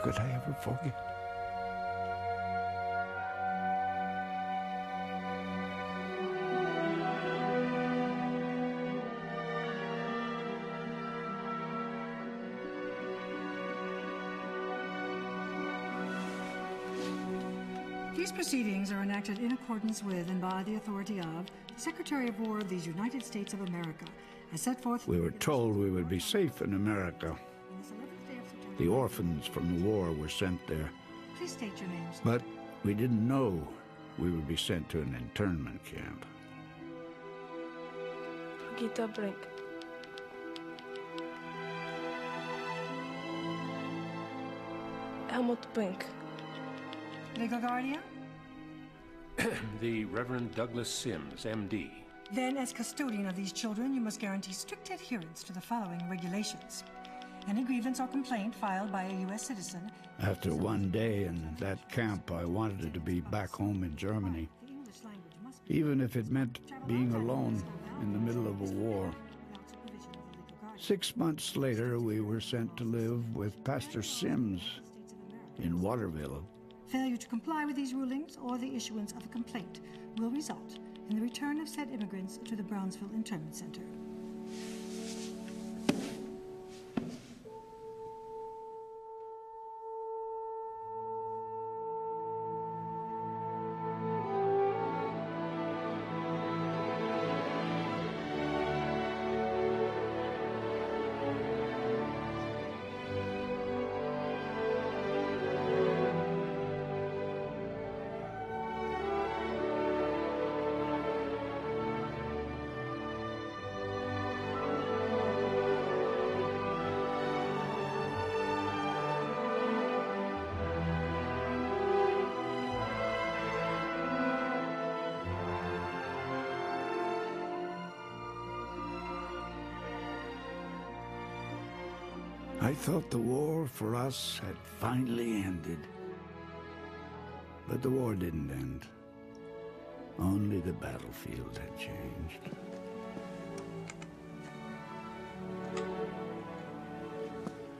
How could I ever forget? These proceedings are enacted in accordance with and by the authority of the Secretary of War of these United States of America, as set forth. We were told we would be safe in America. The orphans from the war were sent there. Please state your names. But we didn't know we would be sent to an internment camp. Magikdo Brink. Helmut Brink. Legal guardian? The Reverend Douglas Sims, M.D. Then, as custodian of these children, you must guarantee strict adherence to the following regulations. Any grievance or complaint filed by a U.S. citizen. After one day in that camp, I wanted to be back home in Germany, even if it meant being alone in the middle of a war. 6 months later, we were sent to live with Pastor Sims in Waterville. Failure to comply with these rulings or the issuance of a complaint will result in the return of said immigrants to the Brownsville Internment Center. I thought the war for us had finally ended. But the war didn't end. Only the battlefield had changed.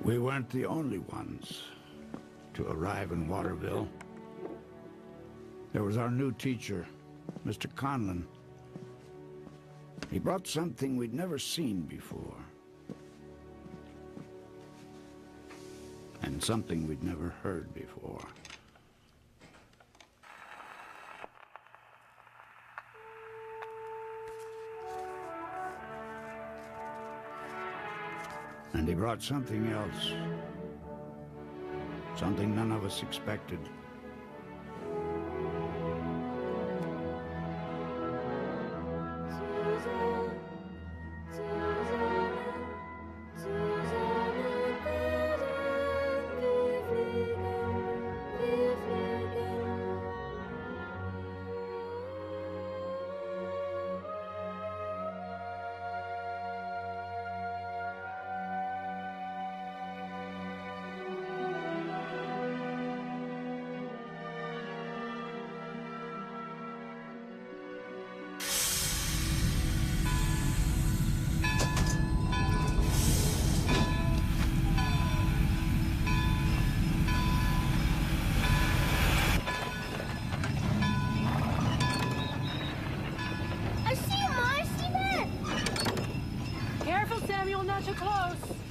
We weren't the only ones to arrive in Waterville. There was our new teacher, Mr. Conlon. He brought something we'd never seen before. And something we'd never heard before. And he brought something else. Something none of us expected.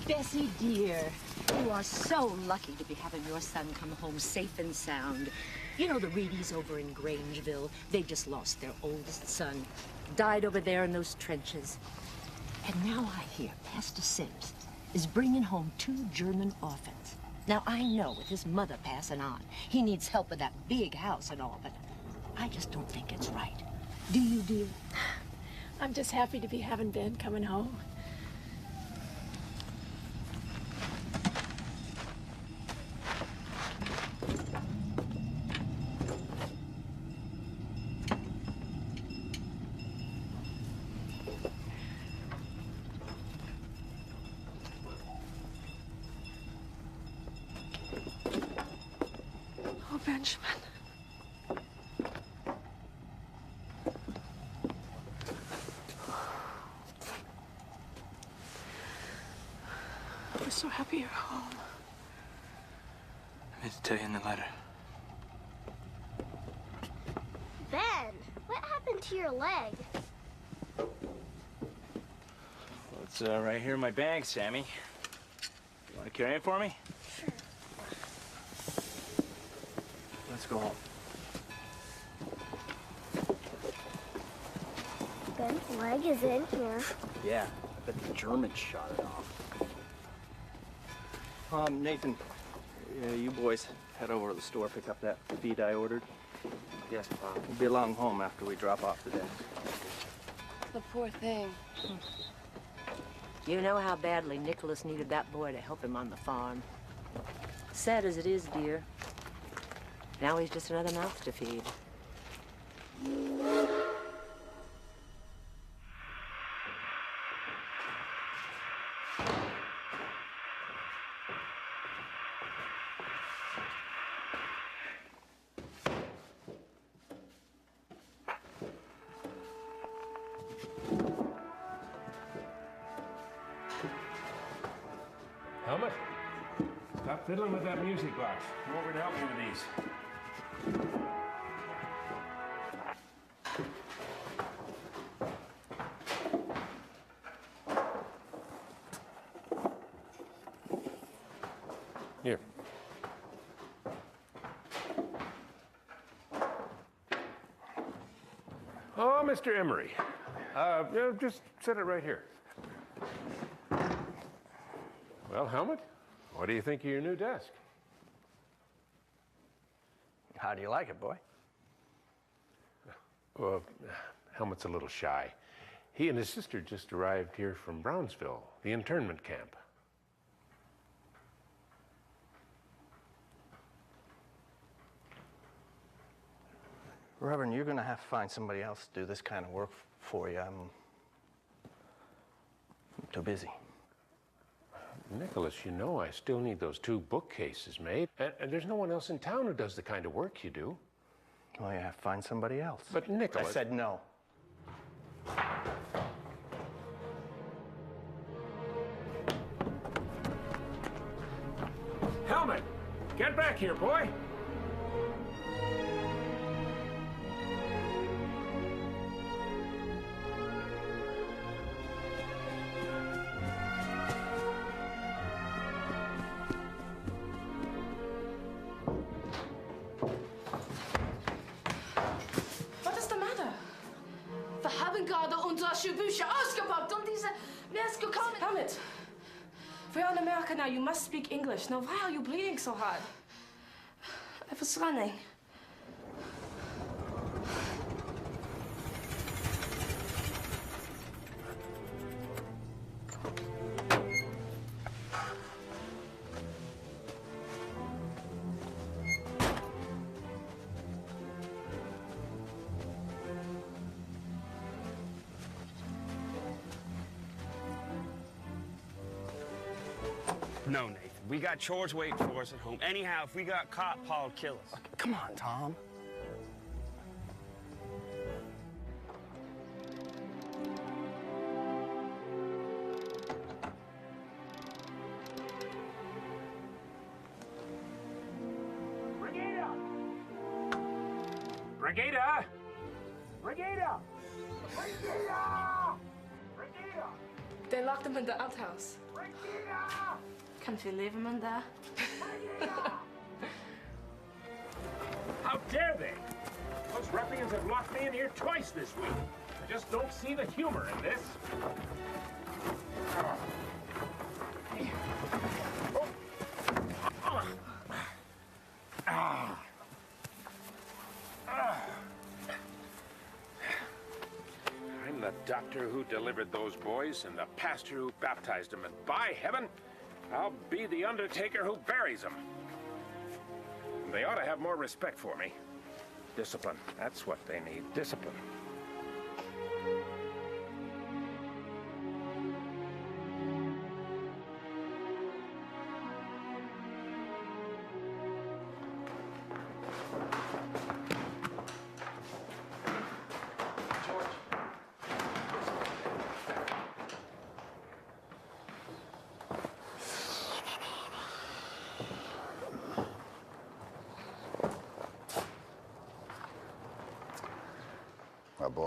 Bessie, dear, you are so lucky to be having your son come home safe and sound. You know the Reedies over in Grangeville, they just lost their oldest son. Died over there in those trenches. And now I hear Pastor Sims is bringing home 2 German orphans. Now I know with his mother passing on, he needs help with that big house and all, but I just don't think it's right. Do you, dear? I'm just happy to be having Ben coming home. Oh, Benjamin. We're so happy you're home. I need to tell you in the letter. Ben, what happened to your leg? Well, it's right here in my bag, Sammy. You want to carry it for me? Sure. Let's go home. Ben's leg is in here. Yeah, I bet the Germans shot it off. Nathan, you boys head over to the store, pick up that feed I ordered. Yes, Pop. We'll be along home after we drop off the desk. The poor thing. You know how badly Nicholas needed that boy to help him on the farm. Sad as it is, dear. Now he's just another mouth to feed. Helmet, stop fiddling with that music box. Come over to help me with these. Here. Oh, Mr. Emery. Just set it right here. Well, Helmut, what do you think of your new desk? How do you like it, boy? Well, Helmut's a little shy. He and his sister just arrived here from Brownsville, the internment camp. Reverend, you're gonna have to find somebody else to do this kind of work for you. I'm too busy. Nicholas, you know I still need those 2 bookcases made. And there's no one else in town who does the kind of work you do. Well, you have to find somebody else. But Nicholas... I said no. Helmut, get back here, boy. Was ist der Matter? Wir haben gerade unsere Bücher ausgepackt und diese Maske gekommen. Helmut, we're in America now. You must speak English. Now, why are you bleeding so hard? I was running. No, Nathan. We got chores waiting for us at home. Anyhow, if we got caught, Paul'd kill us. Okay, come on, Tom. Brigada! Brigada! Brigada! Brigada! Brigada! They locked him in the outhouse. Brigada! Can't we leave him in there? How dare they? Those ruffians have locked me in here twice this week. I just don't see the humor in this. I'm the doctor who delivered those boys and the pastor who baptized them, and by heaven, I'll be the undertaker who buries them. They ought to have more respect for me. Discipline. That's what they need. Discipline.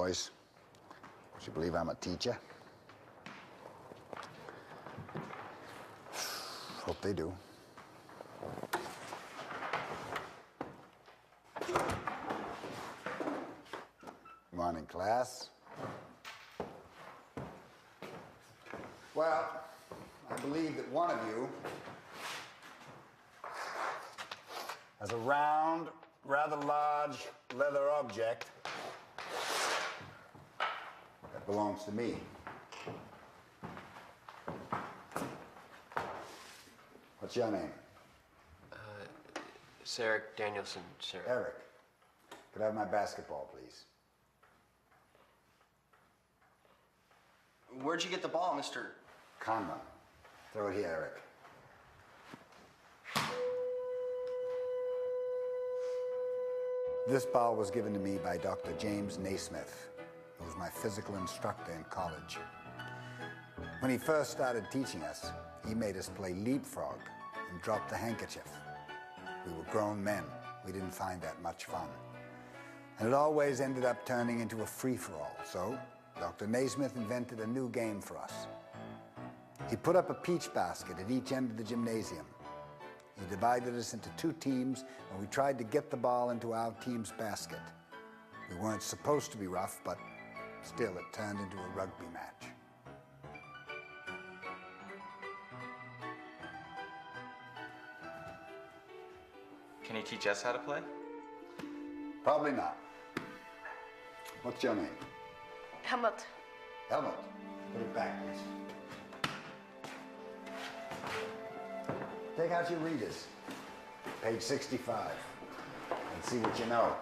boys. Would you believe I'm a teacher? Hope they do. Morning, class. Well, I believe that one of you has a round, rather large leather object that belongs to me. What's your name? Sarek Danielson, sir. Eric. Could I have my basketball, please? Where'd you get the ball, Mr. Conlon. Throw it here, Eric. This ball was given to me by Dr. James Naismith, who was my physical instructor in college. When he first started teaching us, he made us play leapfrog and drop the handkerchief. We were grown men. We didn't find that much fun. And it always ended up turning into a free-for-all. So Dr. Naismith invented a new game for us. He put up a peach basket at each end of the gymnasium. He divided us into two teams, and we tried to get the ball into our team's basket. We weren't supposed to be rough, but still it turned into a rugby match. Can you teach us how to play? Probably not. What's your name? Helmut. Helmut. Put it back, please. Take out your readers. Page 65. And see what you know.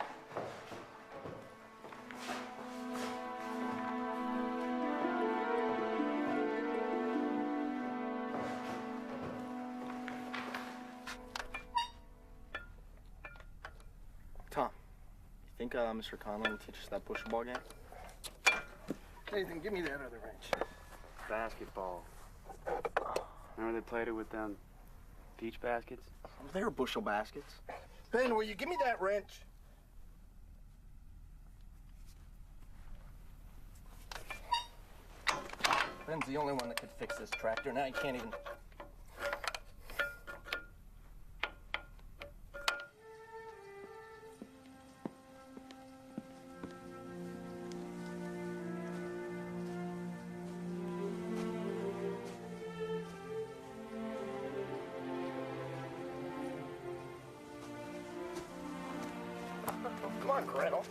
Tom, you think Mr. Conlon will teach us that bushel ball game? Nathan, give me that other wrench. Basketball. Remember they played it with them peach baskets? They were bushel baskets. Ben, will you give me that wrench? Ben's the only one that could fix this tractor. Now he can't even... Come on, Gretel.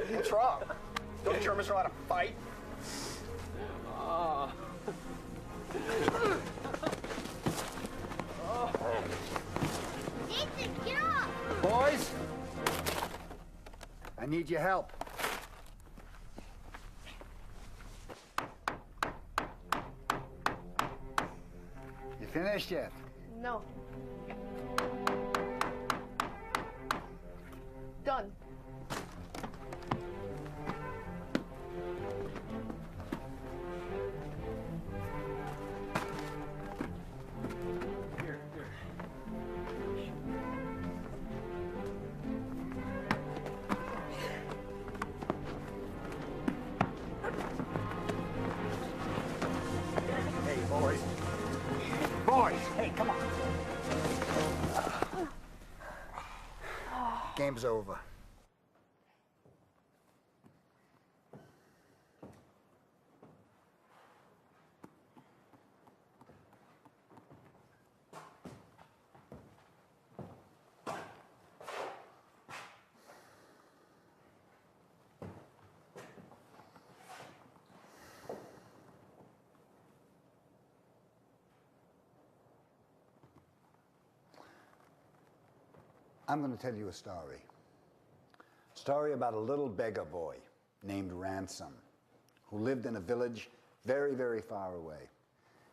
What's wrong? Don't Germans know how to fight? Nathan, get off! Boys, I need your help. You finished yet? No. Done. Hey, boys. Boys, hey, come on. Game's over. I'm going to tell you a story. Story about a little beggar boy named Ransom who lived in a village very, very far away.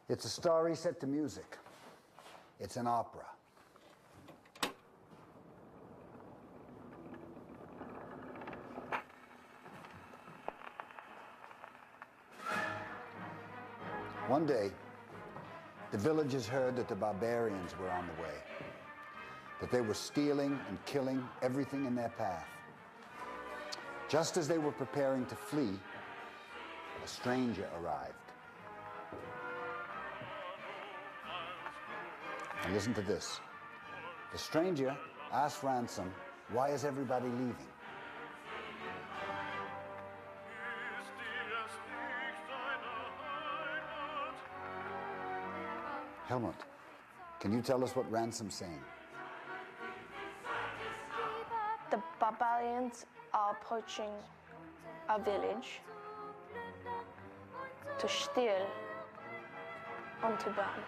It's a story set to music. It's an opera. One day, the villagers heard that the barbarians were on the way. that they were stealing and killing everything in their path. Just as they were preparing to flee, a stranger arrived. And listen to this. The stranger asked Ransom, "Why is everybody leaving?" Helmut, can you tell us what Ransom's saying? The barbarians are approaching our village to steal and to burn.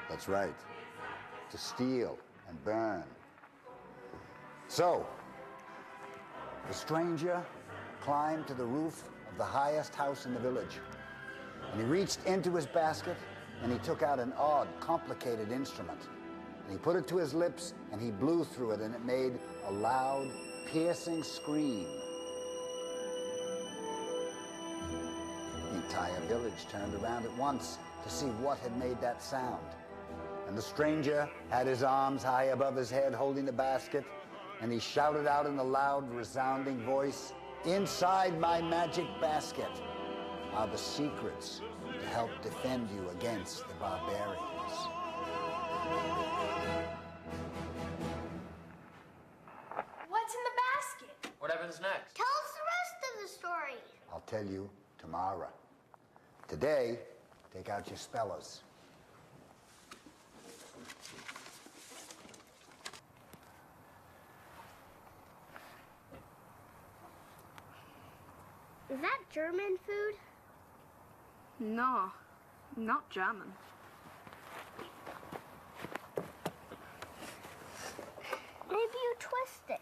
That's right, to steal and burn. So, the stranger climbed to the roof of the highest house in the village, and he reached into his basket and he took out an odd, complicated instrument. And he put it to his lips and he blew through it, and it made a loud, piercing scream. The entire village turned around at once to see what had made that sound. And the stranger had his arms high above his head holding the basket, and he shouted out in a loud, resounding voice, "Inside my magic basket are the secrets to help defend you against the barbarians." What's in the basket? What happens next? Tell us the rest of the story. I'll tell you tomorrow. Today, take out your spellers. Is that German food? No, not German. Maybe you twist it.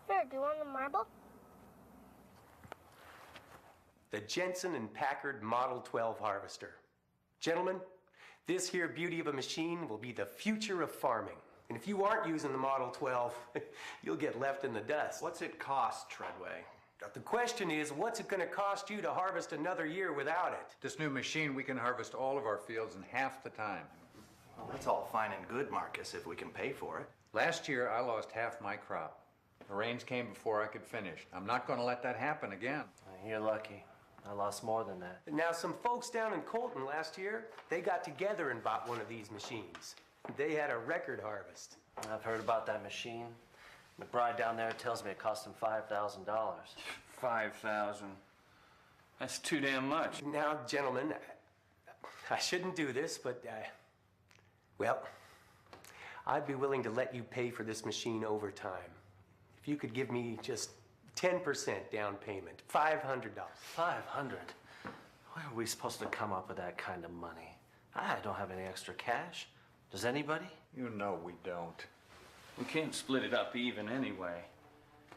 Here, do you want a marble? The Jensen and Packard Model 12 harvester. Gentlemen, this here beauty of a machine will be the future of farming. And if you aren't using the Model 12, you'll get left in the dust. What's it cost, Treadway? The question is, what's it going to cost you to harvest another year without it? This new machine, we can harvest all of our fields in half the time. Well, that's all fine and good, Marcus, if we can pay for it. Last year, I lost half my crop. The rains came before I could finish. I'm not going to let that happen again. You're lucky. I lost more than that. Now, some folks down in Colton last year, they got together and bought one of these machines. They had a record harvest. I've heard about that machine. McBride down there tells me it cost him $5,000. $5,000. That's too damn much. Now, gentlemen, I shouldn't do this, but, well, I'd be willing to let you pay for this machine over time. If you could give me just 10% down payment, $500. $500? Where are we supposed to come up with that kind of money? I don't have any extra cash. Does anybody? You know we don't. We can't split it up even anyway.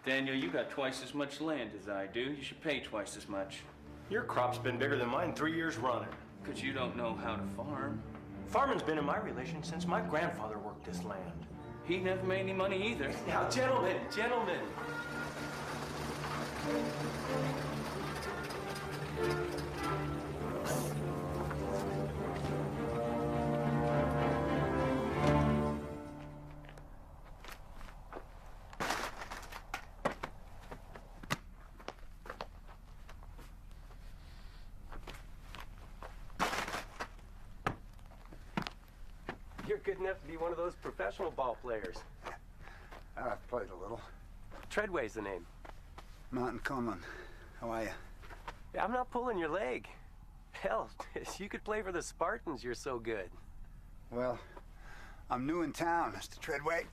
Daniel, you got twice as much land as I do. You should pay twice as much. Your crop's been bigger than mine 3 years running. Because you don't know how to farm. Farming's been in my relation since my grandfather worked this land. He never made any money either. Now, gentlemen, gentlemen. You're good enough to be one of those professional ball players. I've played a little. Treadway's the name. Martin Conlon. How are you? I'm not pulling your leg. Hell, you could play for the Spartans, you're so good. Well, I'm new in town, Mr. Treadway.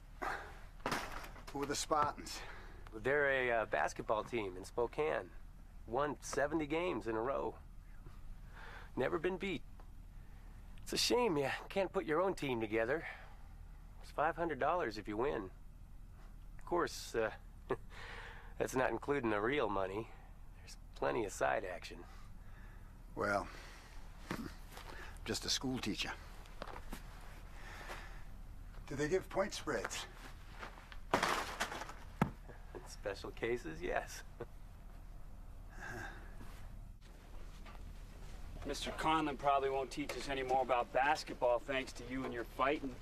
Who are the Spartans? They're a basketball team in Spokane. Won 70 games in a row. Never been beat. It's a shame you can't put your own team together. It's $500 if you win. course, that's not including the real money. There's plenty of side action. Well, just a school teacher. Do they give point spreads? In special cases, yes. Mr. Conlon probably won't teach us any more about basketball thanks to you and your fighting.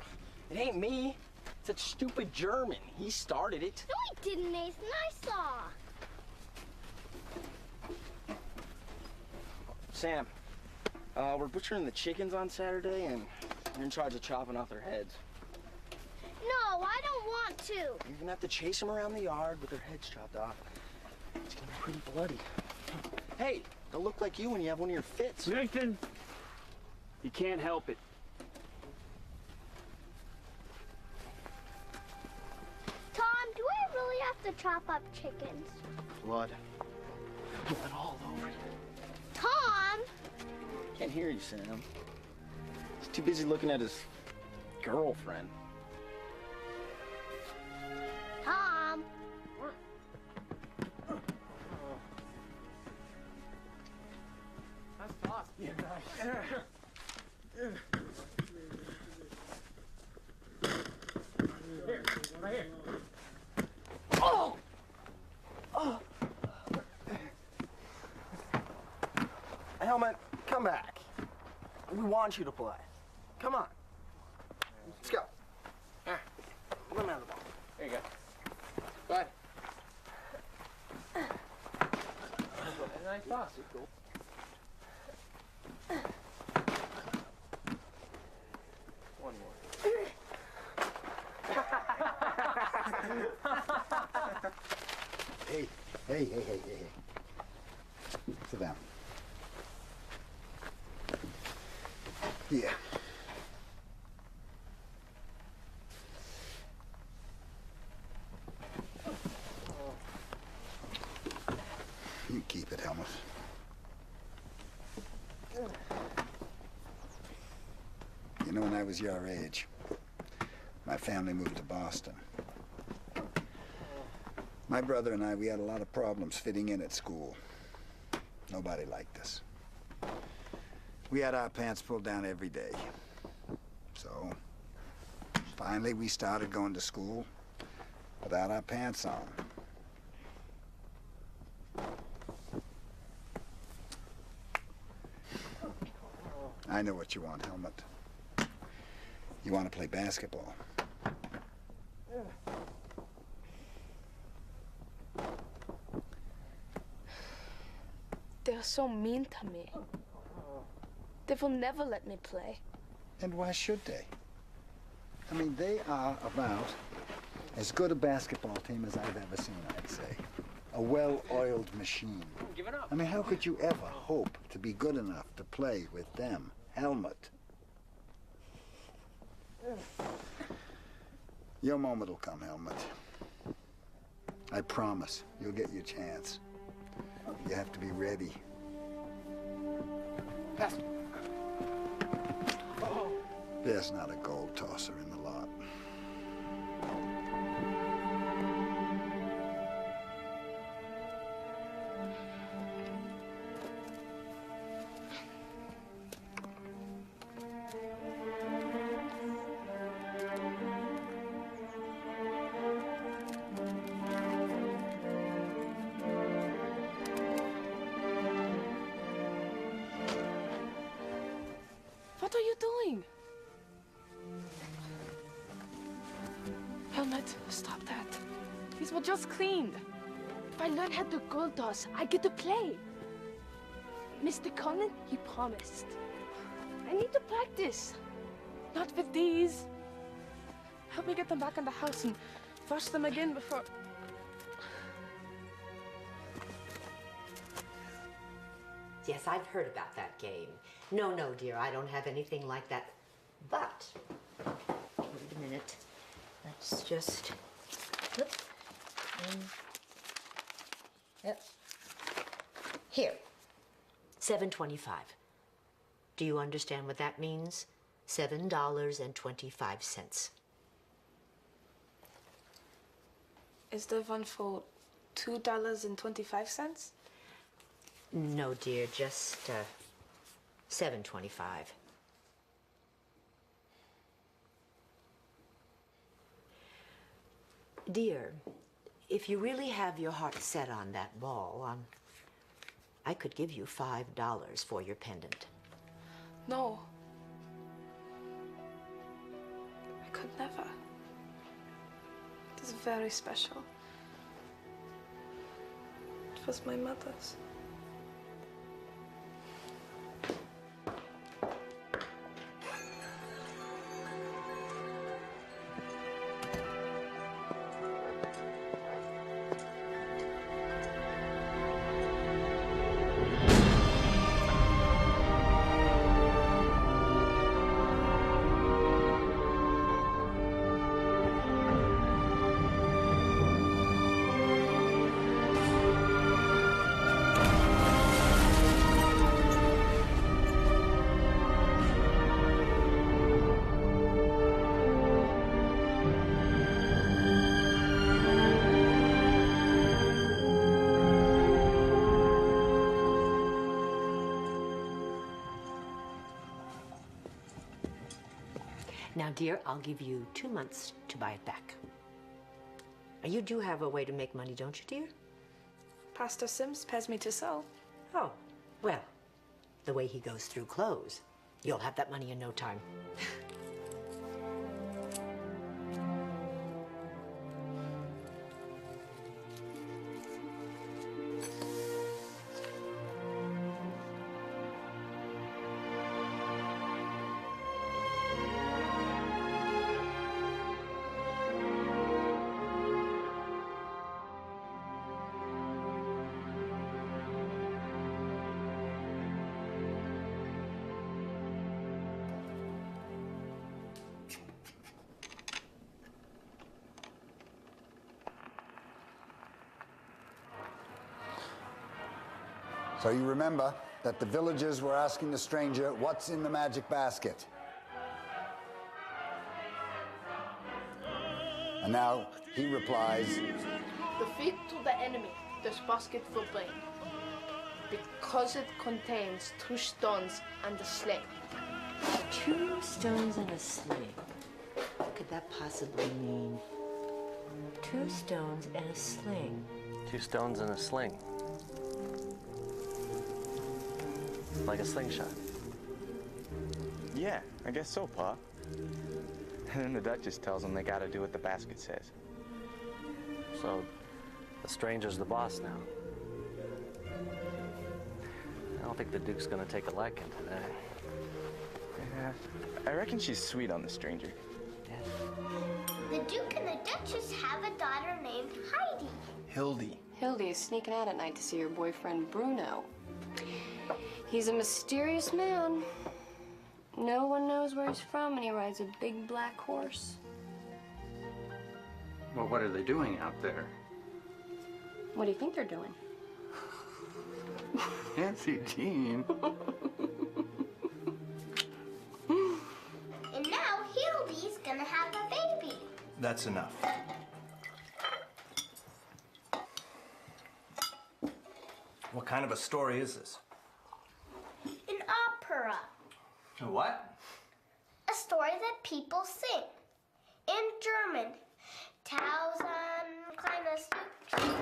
It ain't me. It's that stupid German. He started it. No, he didn't, Nathan. I saw. Sam, we're butchering the chickens on Saturday, and you're in charge of chopping off their heads. No, I don't want to. You're gonna have to chase them around the yard with their heads chopped off. It's gonna be pretty bloody. Hey, they'll look like you when you have one of your fits. Nathan, you can't help it. Tom, do I really have to chop up chickens? Blood. Blood all over you. Tom! Can't hear you, Sam. He's too busy looking at his girlfriend. Tom! That's tough. Yeah, nice. Here, right here. Oh! Oh! Helmet, come back. We want you to play. Come on. Let's go. Let me have the ball. There you go. Go ahead. Nice toss. Cool. One more. Hey. Sit down. Yeah. You keep it, Helmut. You know, when I was your age, my family moved to Boston. My brother and I, we had a lot of problems fitting in at school. Nobody liked us. We had our pants pulled down every day. So, finally we started going to school without our pants on. I know what you want, Helmut. You want to play basketball. They're so mean to me. They will never let me play. And why should they? I mean, they are about as good a basketball team as I've ever seen, I'd say. A well-oiled machine. Give it up. I mean, how could you ever hope to be good enough to play with them, Helmut? Your moment will come, Helmut. I promise you'll get your chance. You have to be ready. Pass. There's not a goal tosser in the lot. What are you doing? Helmut, stop that. These were just cleaned. If I learn how to goal toss, I get to play. Mr. Conlon, he promised. I need to practice. Not with these. Help me get them back in the house and wash them again before... Yes, I've heard about that game. No, dear, I don't have anything like that. But, wait a minute. Let's just... Whoop. Yep. Here. $7.25. Do you understand what that means? $7.25. Is the one for $2.25? No, dear, just $7.25. Dear, if you really have your heart set on that ball, I could give you $5 for your pendant. No. I could never. It is very special. It was my mother's. Now, dear, I'll give you 2 months to buy it back. You do have a way to make money, don't you, dear? Pastor Sims pays me to sell. Oh, well, the way he goes through clothes, you'll have that money in no time. So you remember that the villagers were asking the stranger, what's in the magic basket? And now he replies, Defeat to the enemy, this basket will bring, because it contains 2 stones and a sling. 2 stones and a sling. What could that possibly mean? 2 stones and a sling. 2 stones and a sling. Like a slingshot. Yeah, I guess so, Pa. And then the Duchess tells them they gotta do what the basket says. So, the stranger's the boss now. I don't think the Duke's gonna take a liking to that. Yeah, I reckon she's sweet on the stranger. The Duke and the Duchess have a daughter named Heidi. Hildy. Hildy is sneaking out at night to see her boyfriend Bruno. He's a mysterious man. No one knows where he's from, and he rides a big black horse. Well, what are they doing out there? What do you think they're doing? Nancy Jean. And now Hildy's gonna have a baby. That's enough. What kind of a story is this? An opera. A what? A story that people sing. In German. Tausend kleine Stückchen.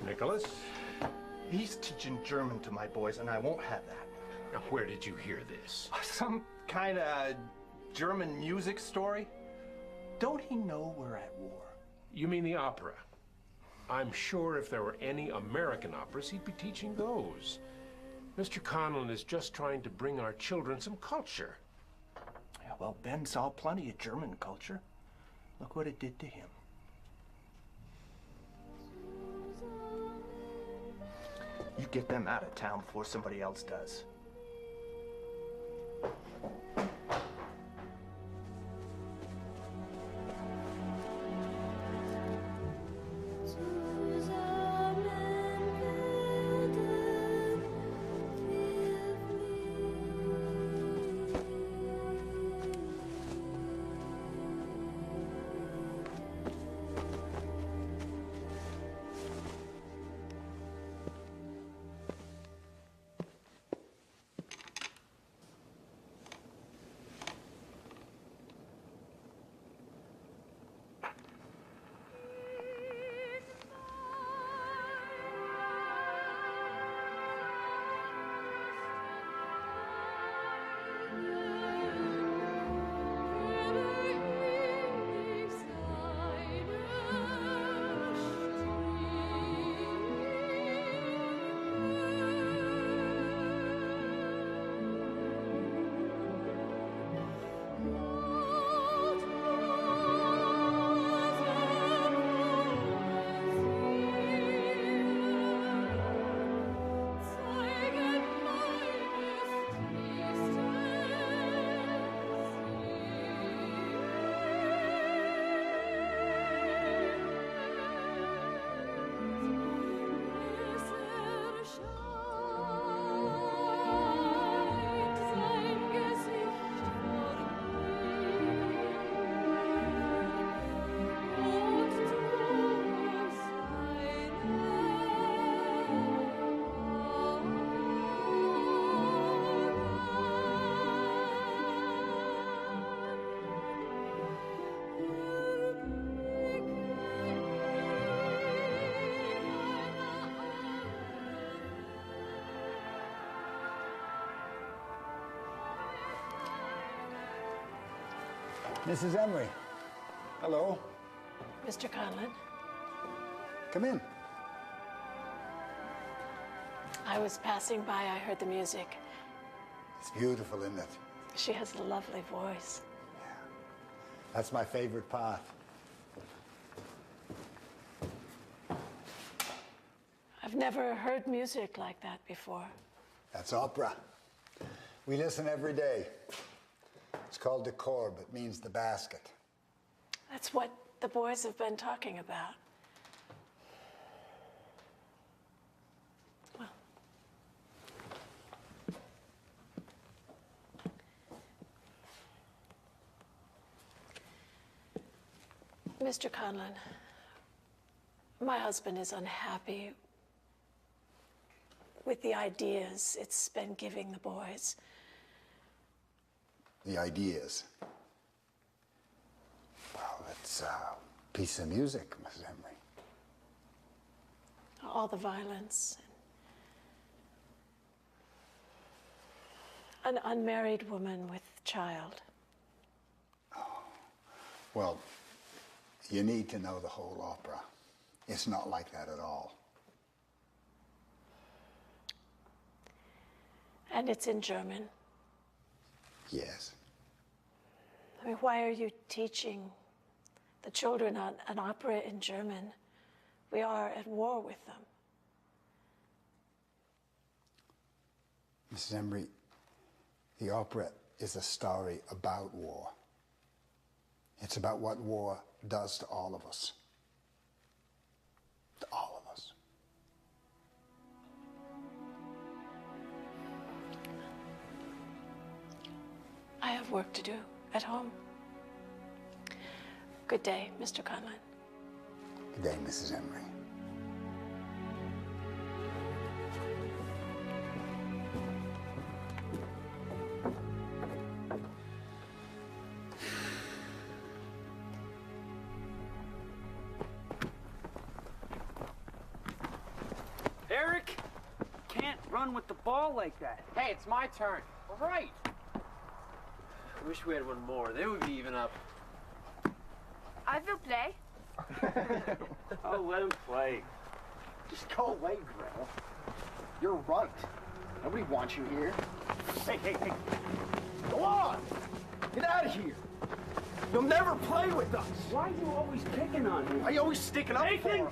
Nicholas? He's teaching German to my boys, and I won't have that. Now, where did you hear this? Some kind of German music story? Don't he know we're at war? You mean the opera? I'm sure if there were any American operas, he'd be teaching those. Mr. Conlon is just trying to bring our children some culture. Yeah, well, Ben saw plenty of German culture. Look what it did to him. get them out of town before somebody else does. Mrs. Emery. Hello. Mr. Conlon, Come in. I was passing by. I heard the music. It's beautiful, isn't it? She has a lovely voice. That's my favorite part. I've never heard music like that before. That's opera. We listen every day. It's called the corb. It means the basket. That's what the boys have been talking about. Well, Mr. Conlon, my husband is unhappy with the ideas it's been giving the boys. The ideas. Well, it's a piece of music, Mrs. Emery. All the violence. An unmarried woman with child. Well, you need to know the whole opera. It's not like that at all. And it's in German. Yes. I mean, why are you teaching the children an opera in German? We are at war with them. Mrs. Emery, the opera is a story about war. It's about what war does to all of us. To all of us. I have work to do at home. Good day, Mr. Conlon. Good day, Mrs. Emery. Eric, can't run with the ball like that. Hey, it's my turn. All right. I wish we had one more. Then we'd be even up. I will play. Oh, let him play. Just go away, Grell. You're right. Nobody wants you here. Hey, hey, hey. Go on! Get out of here! You'll never play with us! Why are you always picking on me? Why are you always sticking up for Nathan! him?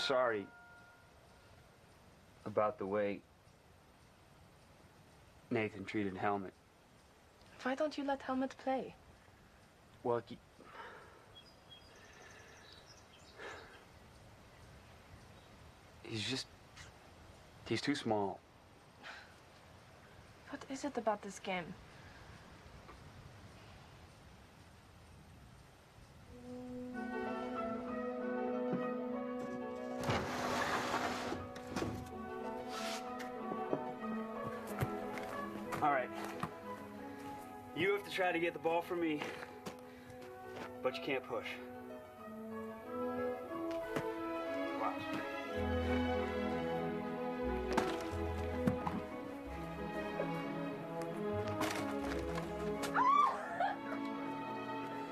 sorry about the way Nathan treated Helmut. Why don't you let Helmut play? Well, he's too small. What is it about this game? All right. You have to try to get the ball from me, but you can't push. Watch.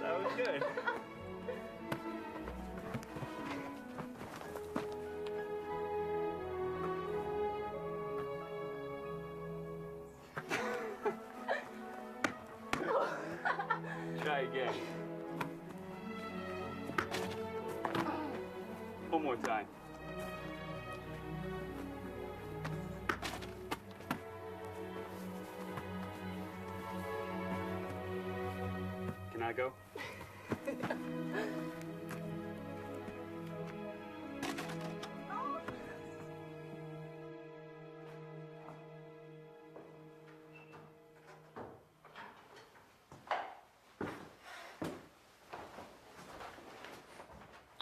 That was good. Try again. One more time. Can I go?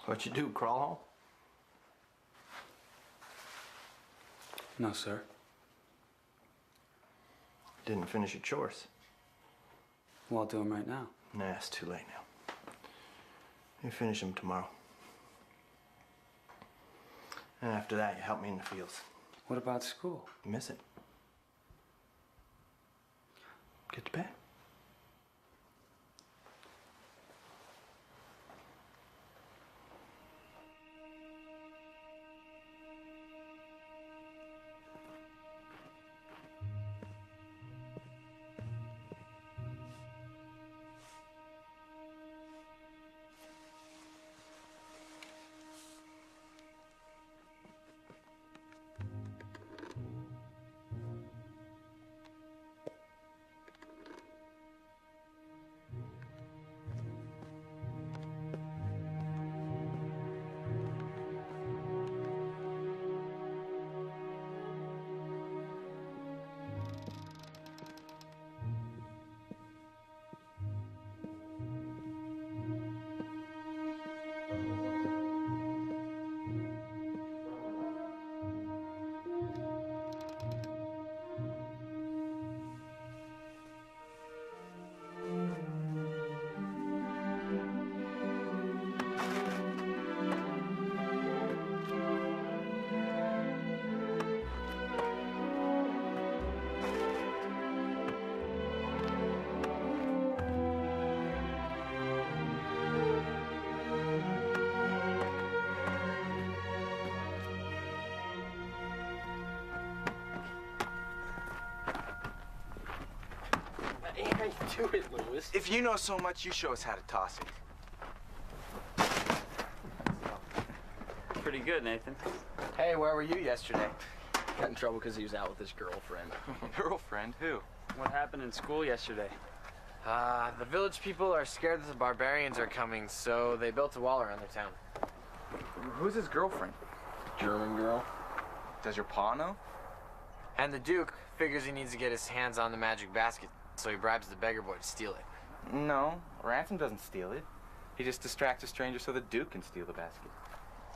What'd you do, crawl home? No, sir. Didn't finish your chores. Well, I'll do them right now. Nah, it's too late now. You finish them tomorrow. And after that, you help me in the fields. What about school? You miss it. Get to bed. Do it, Lewis. If you know so much, you show us how to toss it. Pretty good, Nathan. Hey, where were you yesterday? Got in trouble because he was out with his girlfriend. Girlfriend? Who? What happened in school yesterday? The village people are scared that the barbarians are coming, so they built a wall around their town. Who's his girlfriend? German girl. Does your pa know? And the Duke figures he needs to get his hands on the magic basket, so he bribes the beggar boy to steal it. No, Ransom doesn't steal it. He just distracts a stranger so the Duke can steal the basket.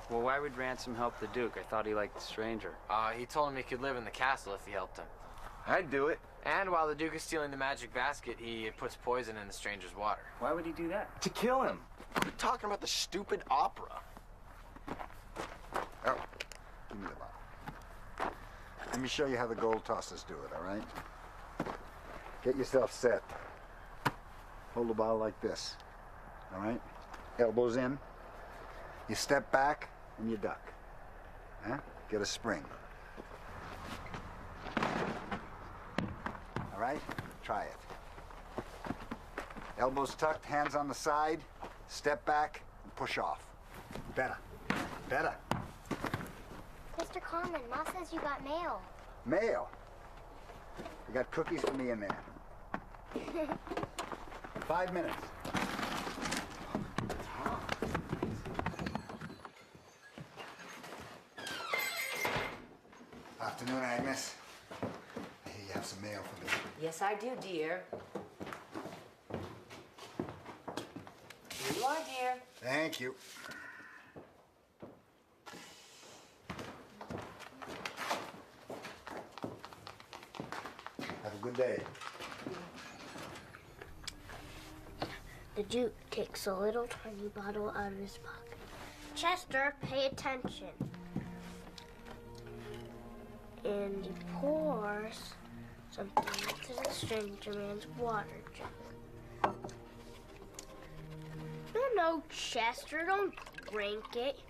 Well, why would Ransom help the Duke? I thought he liked the stranger. He told him he could live in the castle if he helped him. I'd do it. And while the Duke is stealing the magic basket, he puts poison in the stranger's water. Why would he do that? To kill him. We're talking about the stupid opera. Oh, give me the ball. Let me show you how the gold tossers do it, all right? Get yourself set. Hold the ball like this, all right? Elbows in. You step back and you duck. Huh? Get a spring. All right? Try it. Elbows tucked, hands on the side, step back and push off. Better. Better. Mr. Conlon, Ma says you got mail. Mail? You got cookies for me in there. 5 minutes. Afternoon, Agnes. I hear you have some mail for me. Yes, I do, dear. Here you are, dear. Thank you. Have a good day. The Duke takes a little tiny bottle out of his pocket. Chester, pay attention. And he pours something into the stranger man's water jug. No, Chester, don't drink it.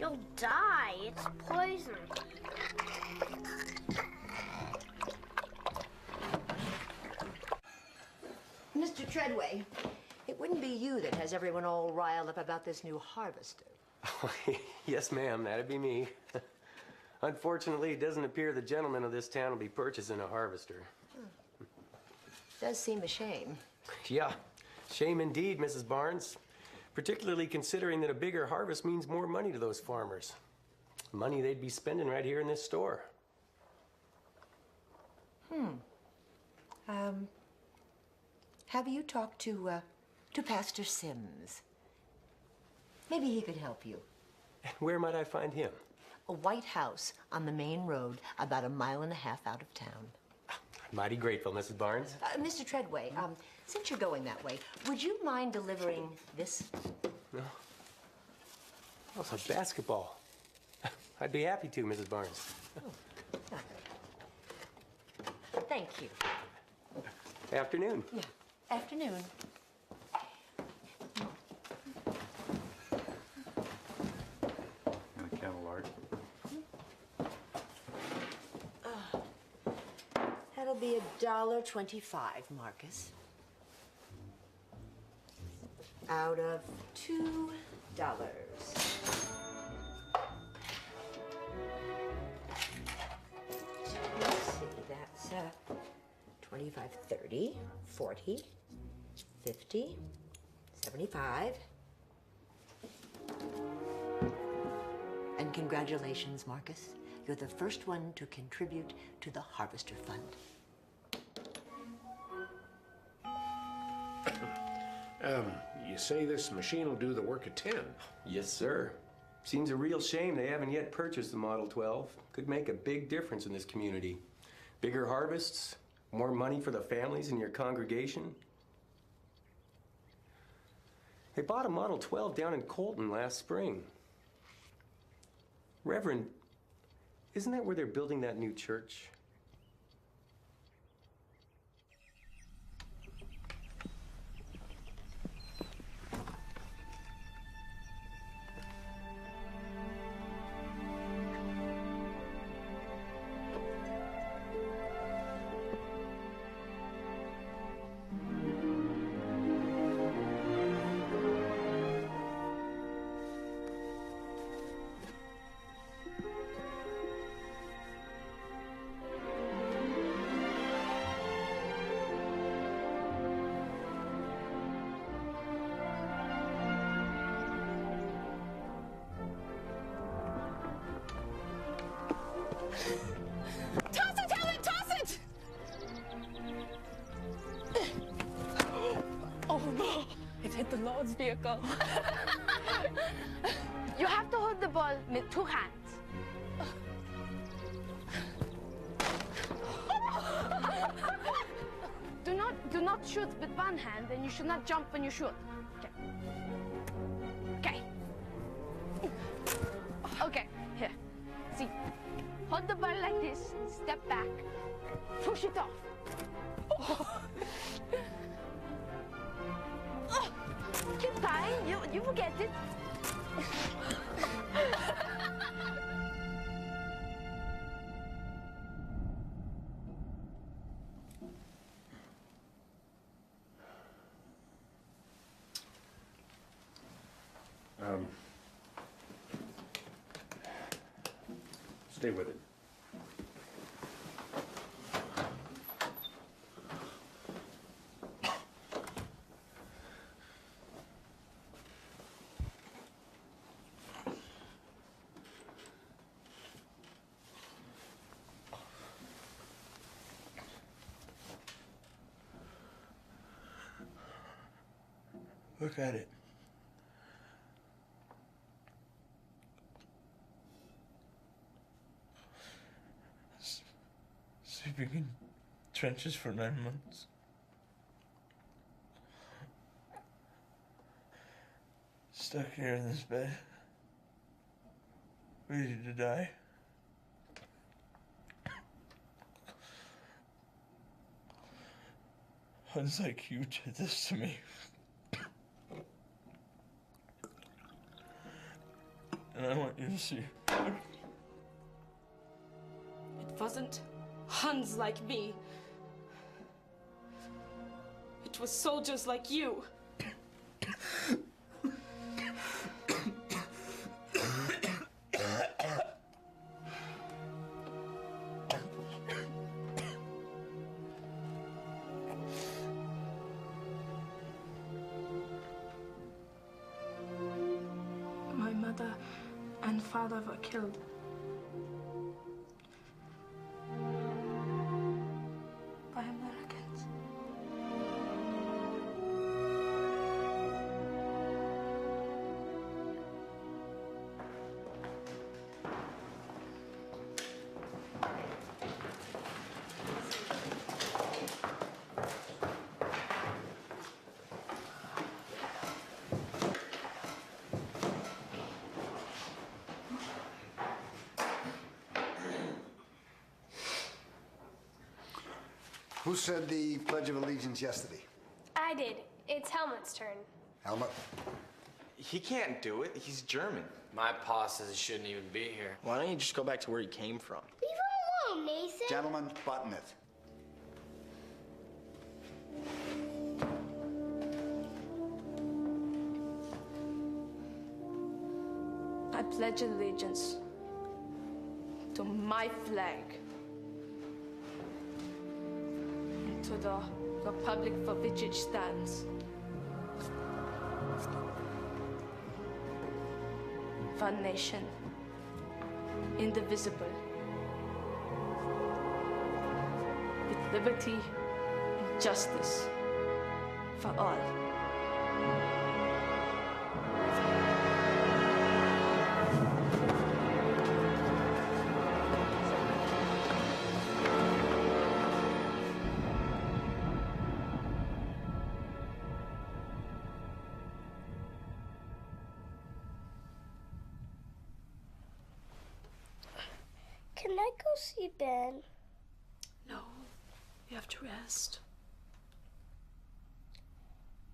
You'll die. It's poison. Mr. Treadway, it wouldn't be you that has everyone all riled up about this new harvester. Yes, ma'am, that'd be me. Unfortunately, it doesn't appear the gentleman of this town will be purchasing a harvester. Does seem a shame. Yeah, shame indeed, Mrs. Barnes. Particularly considering that a bigger harvest means more money to those farmers. Money they'd be spending right here in this store. Have you talked to Pastor Sims? Maybe he could help you. And where might I find him? A white house on the main road about 1.5 miles out of town. Mighty grateful, Mrs. Barnes. Mr. Treadway, since you're going that way, would you mind delivering this? No. Oh, it's a basketball. I'd be happy to, Mrs. Barnes. Thank you. Afternoon. Yeah, afternoon. And a Camelard. That'll be $1.25, Marcus. Out of $2. Let's see, that's 25, 30, 40, 50, 75. And congratulations, Marcus. You're the first one to contribute to the Harvester Fund. You say this machine will do the work of 10? Yes, sir. Seems a real shame they haven't yet purchased the Model 12. Could make a big difference in this community. Bigger harvests, more money for the families in your congregation. They bought a Model 12 down in Colton last spring. Reverend, isn't that where they're building that new church? Toss it, Helen! Toss it! Oh no! It hit the Lord's vehicle. You have to hold the ball with 2 hands. Do not shoot with one hand, and you should not jump when you shoot. Okay. Okay, here. See. Hold the ball like this, step back, push it off. Oh. Oh. Keep trying, you will get it. Stay with it. Look at it. Sleeping in trenches for 9 months. Stuck here in this bed. Ready to die. Huns like you did this to me. And I want you to see. It wasn't Huns like me. It was soldiers like you. My mother and father were killed. By Americans. Who said the Pledge of Allegiance yesterday? I did. It's Helmut's turn. Helmut? He can't do it. He's German. My pa says he shouldn't even be here. Why don't you just go back to where you came from? Leave him alone, Nathan. Gentlemen, button it. I pledge allegiance to my flag and to the republic for which it stands. One nation, indivisible, with liberty and justice for all. Can I go see Ben? No, you have to rest.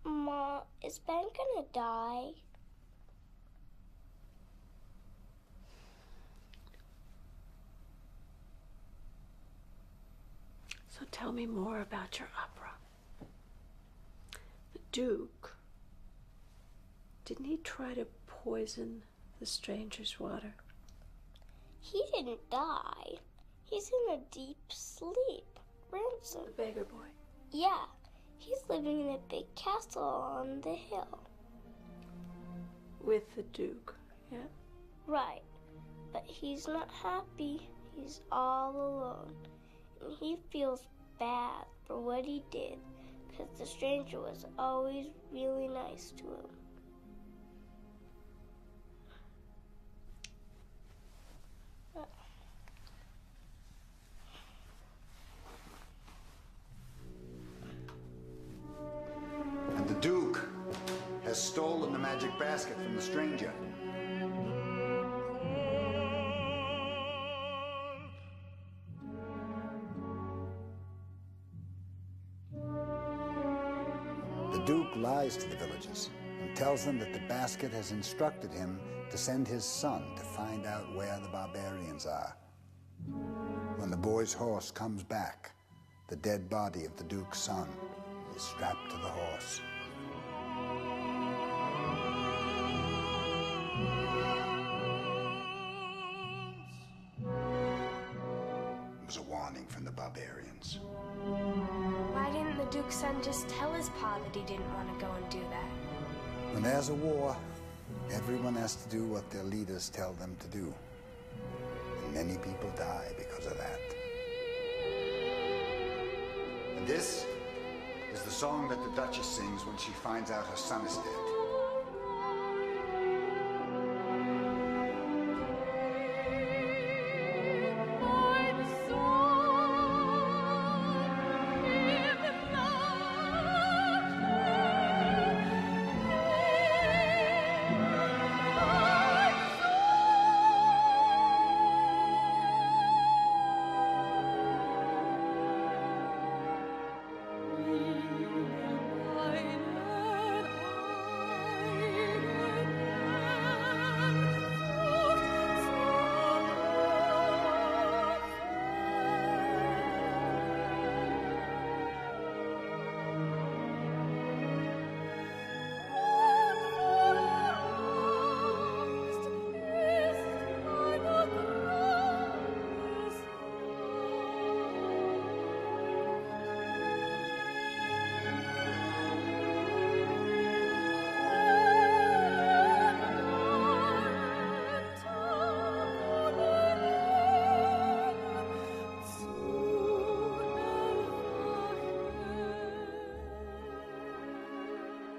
Ma, is Ben gonna die? So tell me more about your opera. The Duke, didn't he try to poison the stranger's water? He didn't die. He's in a deep sleep. Ransom. The beggar boy. Yeah, he's living in a big castle on the hill. With the Duke, yeah? Right, but he's not happy. He's all alone. And he feels bad for what he did, because the stranger was always really nice to him. And the Duke has stolen the magic basket from the stranger. The Duke lies to the villagers and tells them that the basket has instructed him to send his son to find out where the barbarians are. When the boy's horse comes back, the dead body of the Duke's son is strapped to the horse. was a warning from the barbarians. Why didn't the Duke's son just tell his pa that he didn't want to go and do that? When there's a war, everyone has to do what their leaders tell them to do. And many people die because of that. And this is the song that the Duchess sings when she finds out her son is dead.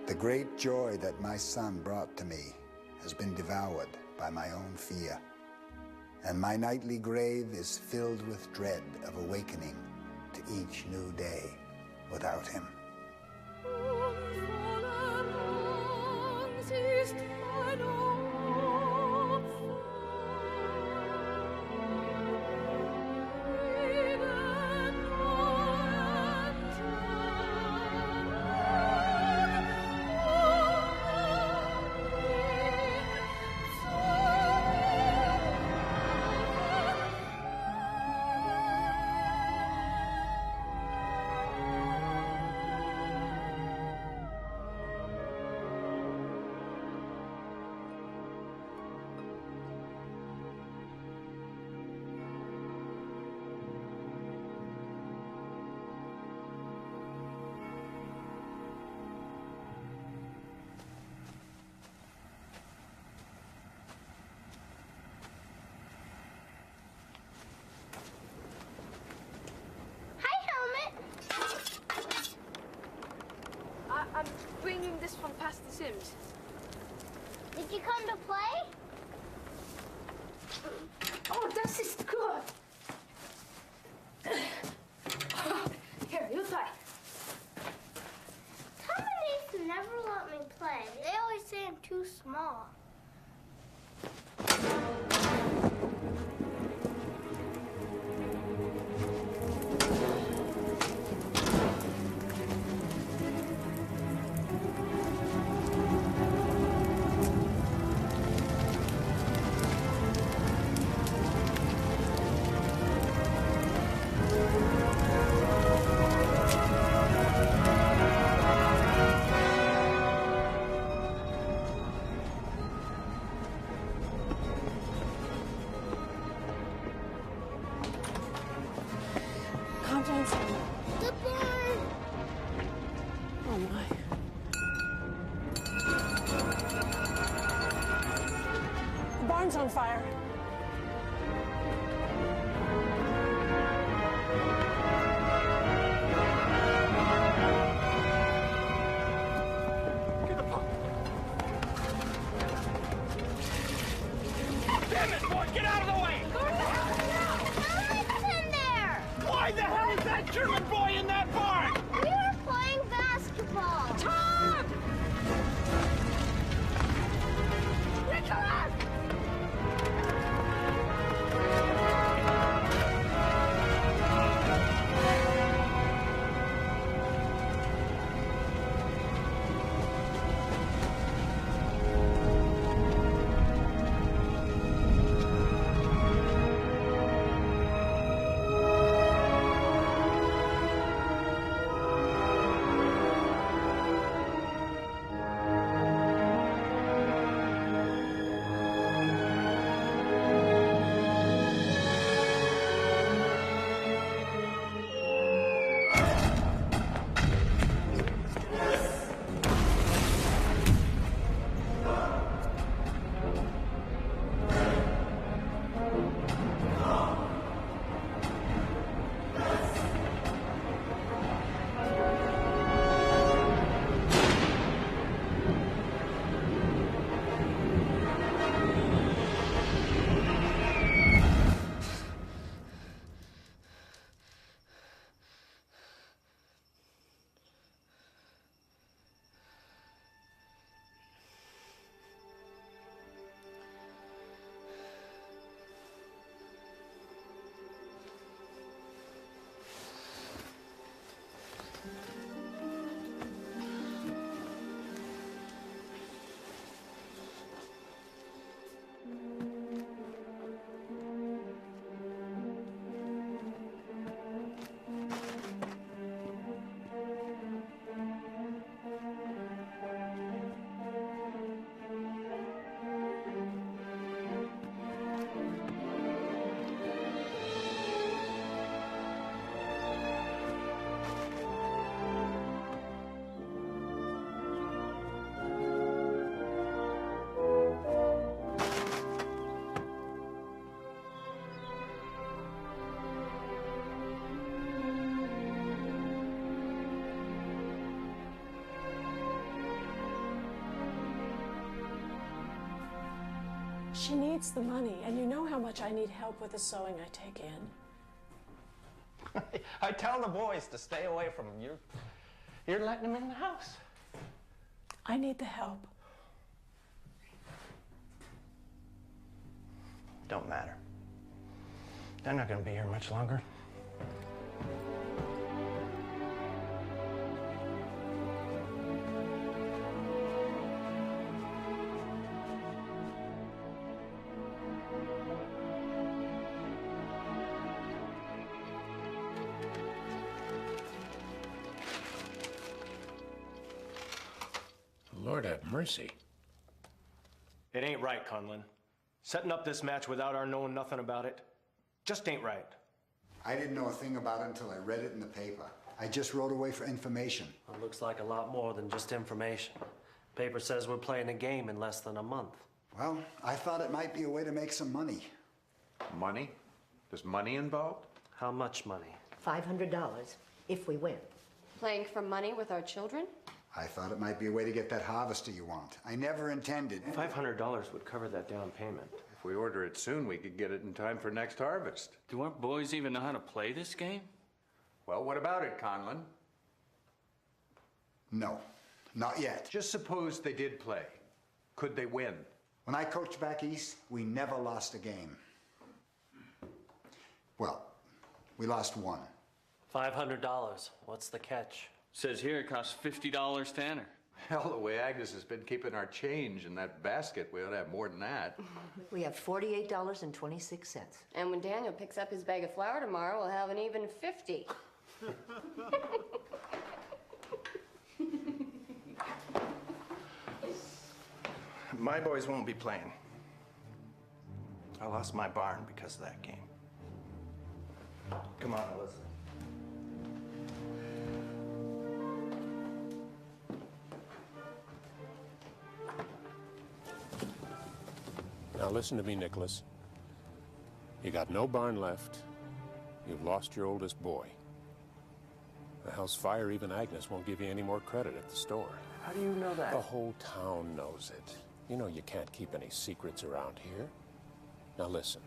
The great joy that my son brought to me has been devoured by my own fear, and my nightly grave is filled with dread of awakening to each new day without him. I'm bringing this from past the Sims. Did you come to play? Oh, das ist good. Here, you try. Companies never let me play. They always say I'm too small. The barn! Oh my. The barn's on fire. Get the pump. Damn it, boy! Get out of the way! Why the hell is that German boy in that barn? We were playing basketball. Tom! Nicholas! She needs the money, and you know how much I need help with the sewing I take in. I tell the boys to stay away from him. You're letting them in the house. I need the help. Don't matter. They're not going to be here much longer. Lord have mercy. It ain't right, Conlon. Setting up this match without our knowing nothing about it just ain't right. I didn't know a thing about it until I read it in the paper. I just wrote away for information. It looks like a lot more than just information. Paper says we're playing a game in less than a month. Well, I thought it might be a way to make some money. Money? There's money involved? How much money? $500 if we win. Playing for money with our children? I thought it might be a way to get that harvester you want. I never intended. $500 would cover that down payment. If we order it soon, we could get it in time for next harvest. Do our boys even know how to play this game? Well, what about it, Conlon? No, not yet. Just suppose they did play. Could they win? When I coached back east, we never lost a game. Well, we lost one. $500. What's the catch? Says here it costs $50 to enter. Hell, the way Agnes has been keeping our change in that basket, we ought to have more than that. We have $48.26. And when Daniel picks up his bag of flour tomorrow, we'll have an even 50. My boys won't be playing. I lost my barn because of that game. Come on, Elizabeth. Now listen to me, Nicholas. You got no barn left. You've lost your oldest boy. The house fire, even Agnes won't give you any more credit at the store. How do you know that? The whole town knows it. You know you can't keep any secrets around here. Now listen.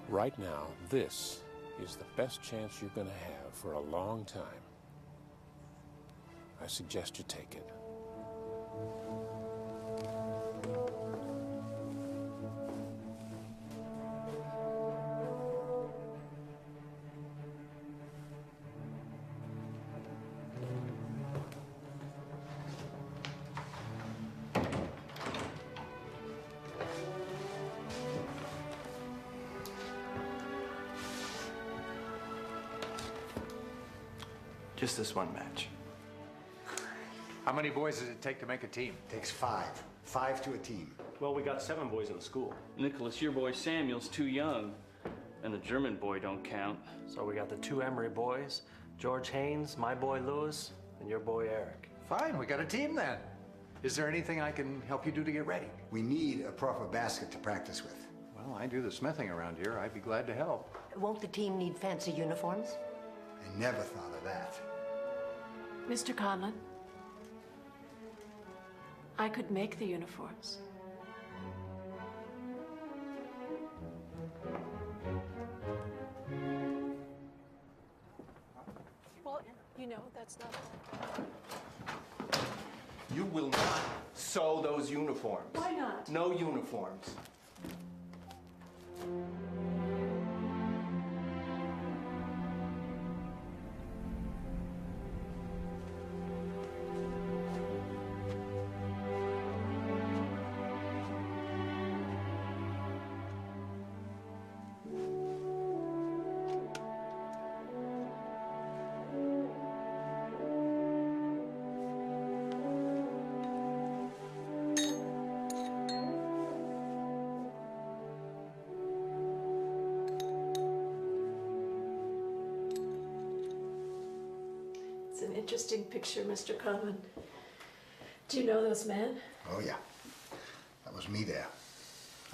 Right now, this is the best chance you're gonna have for a long time. I suggest you take it. Just this one match. How many boys does it take to make a team? Takes 5. 5 to a team. Well, we got 7 boys in the school. Nicholas, your boy Samuel's too young. And the German boy don't count. So we got the 2 Emery boys, George Haynes, my boy Lewis, and your boy Eric. Fine, we got a team then. Is there anything I can help you do to get ready? We need a proper basket to practice with. Well, I do the smithing around here. I'd be glad to help. Won't the team need fancy uniforms? I never thought of that. Mr. Conlon, I could make the uniforms. Well, you know, that's not... You will not sew those uniforms. Why not? No uniforms. It's an interesting picture, Mr. Conlon. Do you know those men? Oh, yeah. That was me there.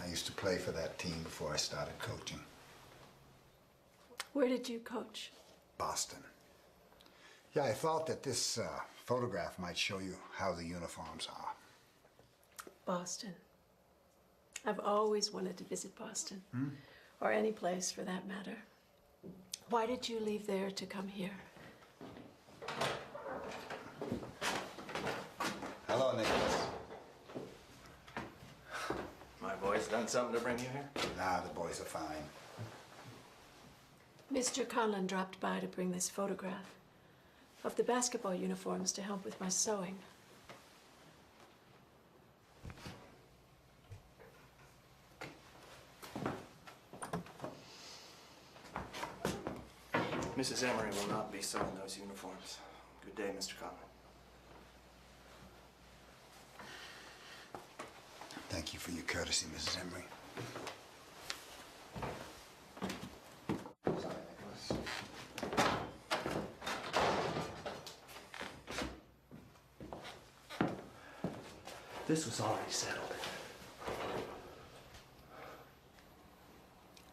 I used to play for that team before I started coaching. Where did you coach? Boston. Yeah, I thought that this photograph might show you how the uniforms are. Boston. I've always wanted to visit Boston, or any place for that matter. Why did you leave there to come here? Hello, Nicholas. My boy's done something to bring you here? Nah, the boys are fine. Mr. Conlon dropped by to bring this photograph of the basketball uniforms to help with my sewing. Mrs. Emery will not be sewing those uniforms. Good day, Mr. Conlon. Thank you for your courtesy, Mrs. Emery. Sorry, Nicholas. This was already settled.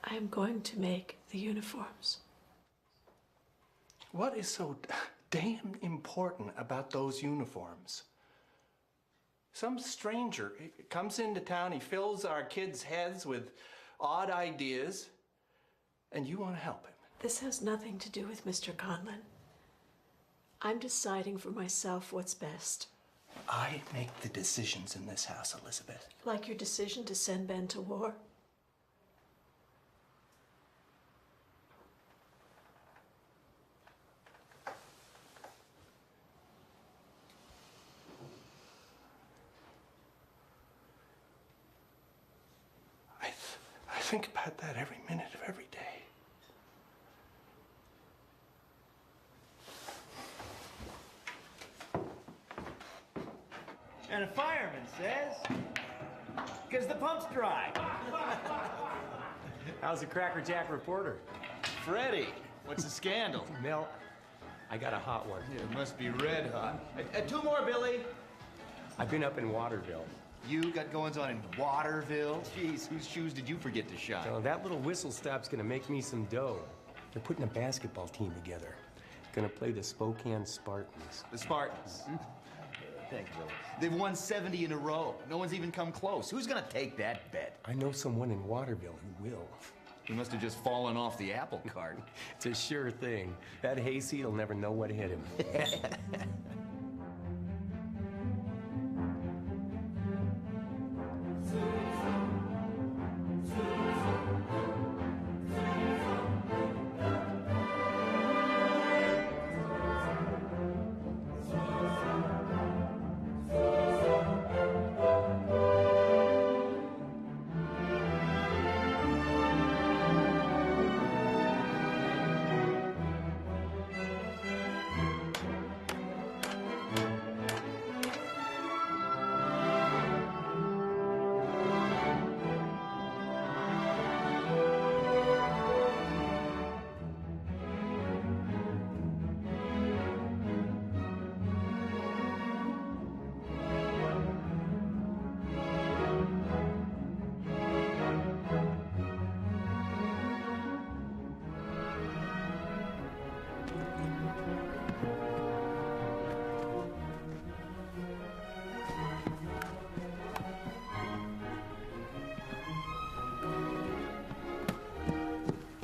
I am going to make the uniforms. What is so damn important about those uniforms? Some stranger comes into town, he fills our kids' heads with odd ideas, and you want to help him. This has nothing to do with Mr. Conlon. I'm deciding for myself what's best. I make the decisions in this house, Elizabeth. Like your decision to send Ben to war. I think about that every minute of every day. And a fireman says, because the pump's dry. How's the Cracker Jack reporter? Freddie, what's the scandal? Mel, I got a hot one. It must be red hot. Two more, Billy. I've been up in Waterville. You got goings on in Waterville? Jeez, whose shoes did you forget to shine? So that little whistle stop's gonna make me some dough. They're putting a basketball team together. Gonna play the Spokane Spartans. The Spartans. Thank you, Billy. They've won 70 in a row. No one's even come close. Who's gonna take that bet? I know someone in Waterville who will. He must have just fallen off the apple cart. It's a sure thing. That hayseed'll never know what hit him.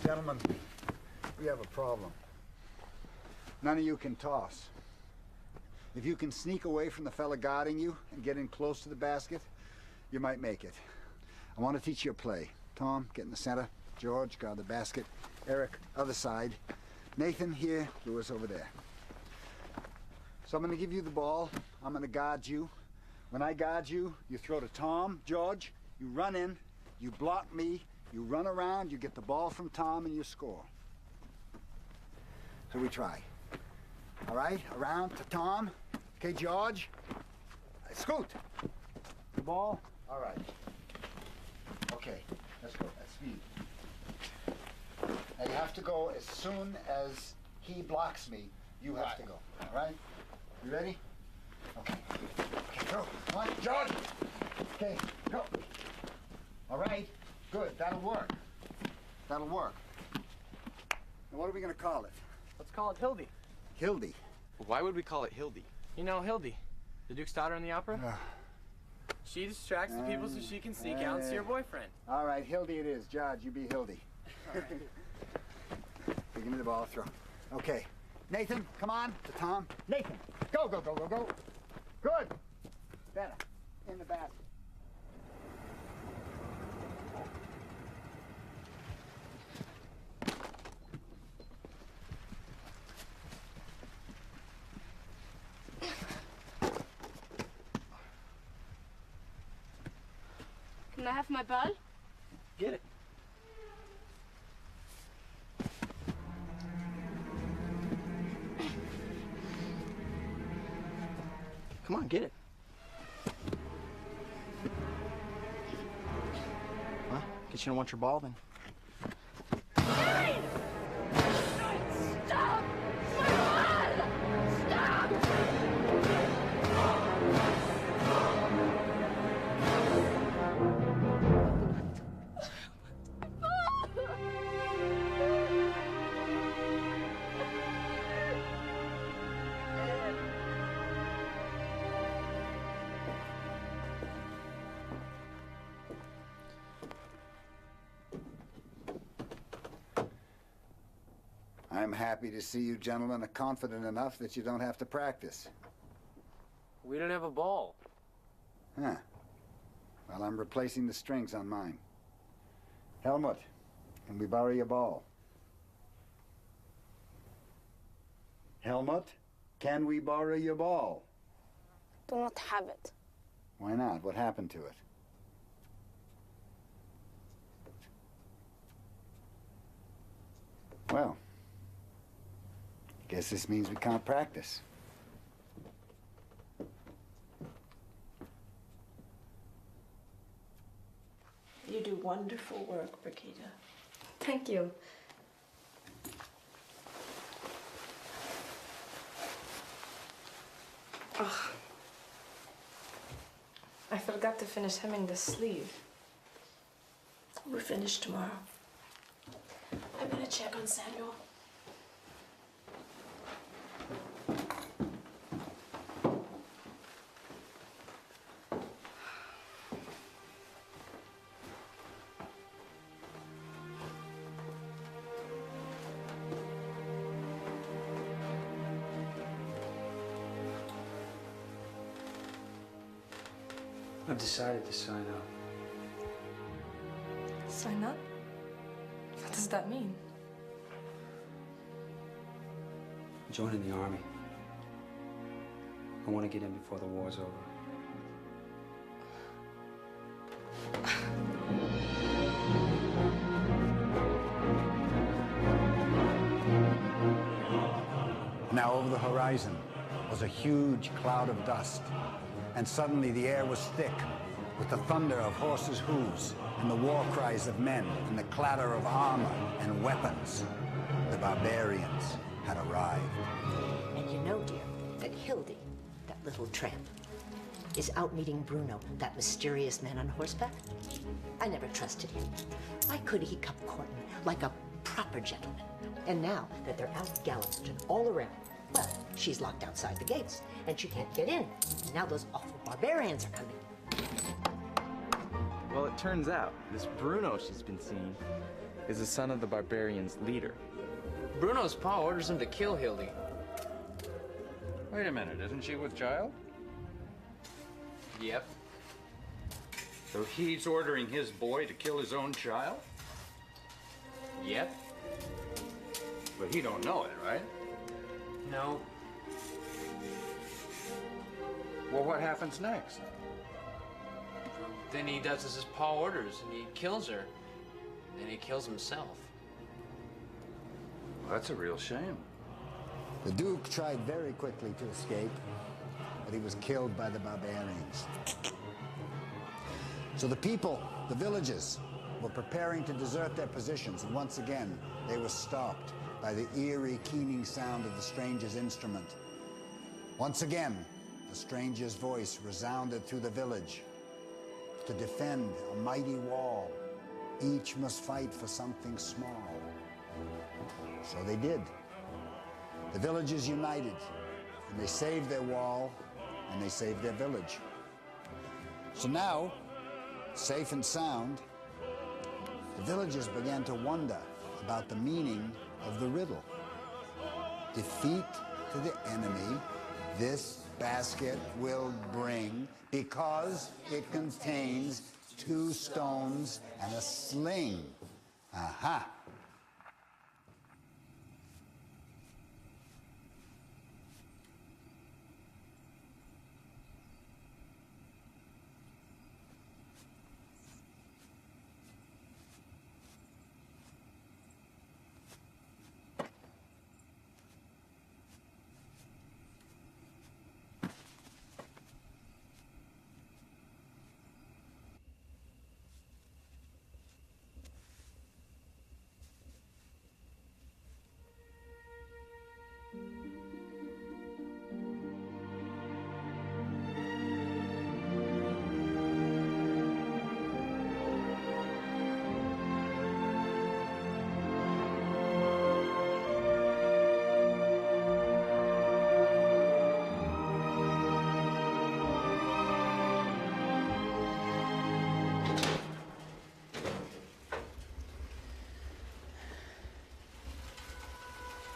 Gentlemen, we have a problem. None of you can toss. If you can sneak away from the fella guarding you and get in close to the basket, you might make it. I want to teach you a play. Tom, get in the center. George, guard the basket. Eric, other side. Nathan, here. Lewis, over there. So I'm going to give you the ball. I'm going to guard you. When I guard you, you throw to Tom. George, you run in. You block me. You run around. You get the ball from Tom, and you score. So we try. All right, around to Tom. Okay, George. Scoot. The ball. All right. Okay, let's go. That's speed. Now you have to go as soon as he blocks me. You have to go. All right? You ready? Okay. Okay, go. Come on, George. Okay, go. All right. Good. That'll work. That'll work. Now what are we going to call it? Let's call it Hildy. Hildy. Why would we call it Hildy? You know Hildy, the Duke's daughter in the opera? She distracts the people so she can sneak out and see her boyfriend. All right, Hildy it is. Judge, you be Hildy. Give me the ball, throw. Okay. Nathan, come on. To Tom. Nathan, go, go, go, go, go. Good. Better. In the basket. Can I have my ball? Get it. Come on, get it. Well, guess you don't want your ball then. Stop! My ball! Stop! I'm happy to see you gentlemen are confident enough that you don't have to practice. We don't have a ball. Huh. Well, I'm replacing the strings on mine. Helmut, can we borrow your ball? Helmut, can we borrow your ball? Do not have it. Why not? What happened to it? Well, I guess this means we can't practice. You do wonderful work, Brigida. Thank you. Oh. I forgot to finish hemming the sleeve. We're finished tomorrow. I'm gonna check on Samuel. I've decided to sign up. Sign up? What does that mean? Joining the army. I want to get in before the war's over. Now over the horizon was a huge cloud of dust, and suddenly the air was thick with the thunder of horses' hooves and the war cries of men and the clatter of armor and weapons. The barbarians had arrived. And you know, dear, that Hildy, that little tramp, is out meeting Bruno, that mysterious man on horseback. I never trusted him. Why couldn't he come courting like a proper gentleman? And now that they're out gallivanting all around, well, she's locked outside the gates, and she can't get in. And now those awful barbarians are coming. Well, it turns out this Bruno she's been seeing is the son of the barbarians' leader. Bruno's pa orders him to kill Hildy. Wait a minute, isn't she with child? Yep. So he's ordering his boy to kill his own child? Yep. But he don't know it, right? No. Well, what happens next? Then he does as his pa orders, and he kills her. And he kills himself. Well, that's a real shame. The Duke tried very quickly to escape, but he was killed by the barbarians. So the people, the villagers, were preparing to desert their positions, and once again, they were stopped by the eerie, keening sound of the stranger's instrument. Once again, the stranger's voice resounded through the village. To defend a mighty wall, each must fight for something small. So they did. The villagers united, and they saved their wall, and they saved their village. So now, safe and sound, the villagers began to wonder about the meaning of the riddle. Defeat to the enemy this basket will bring, because it contains 2 stones and a sling. Aha!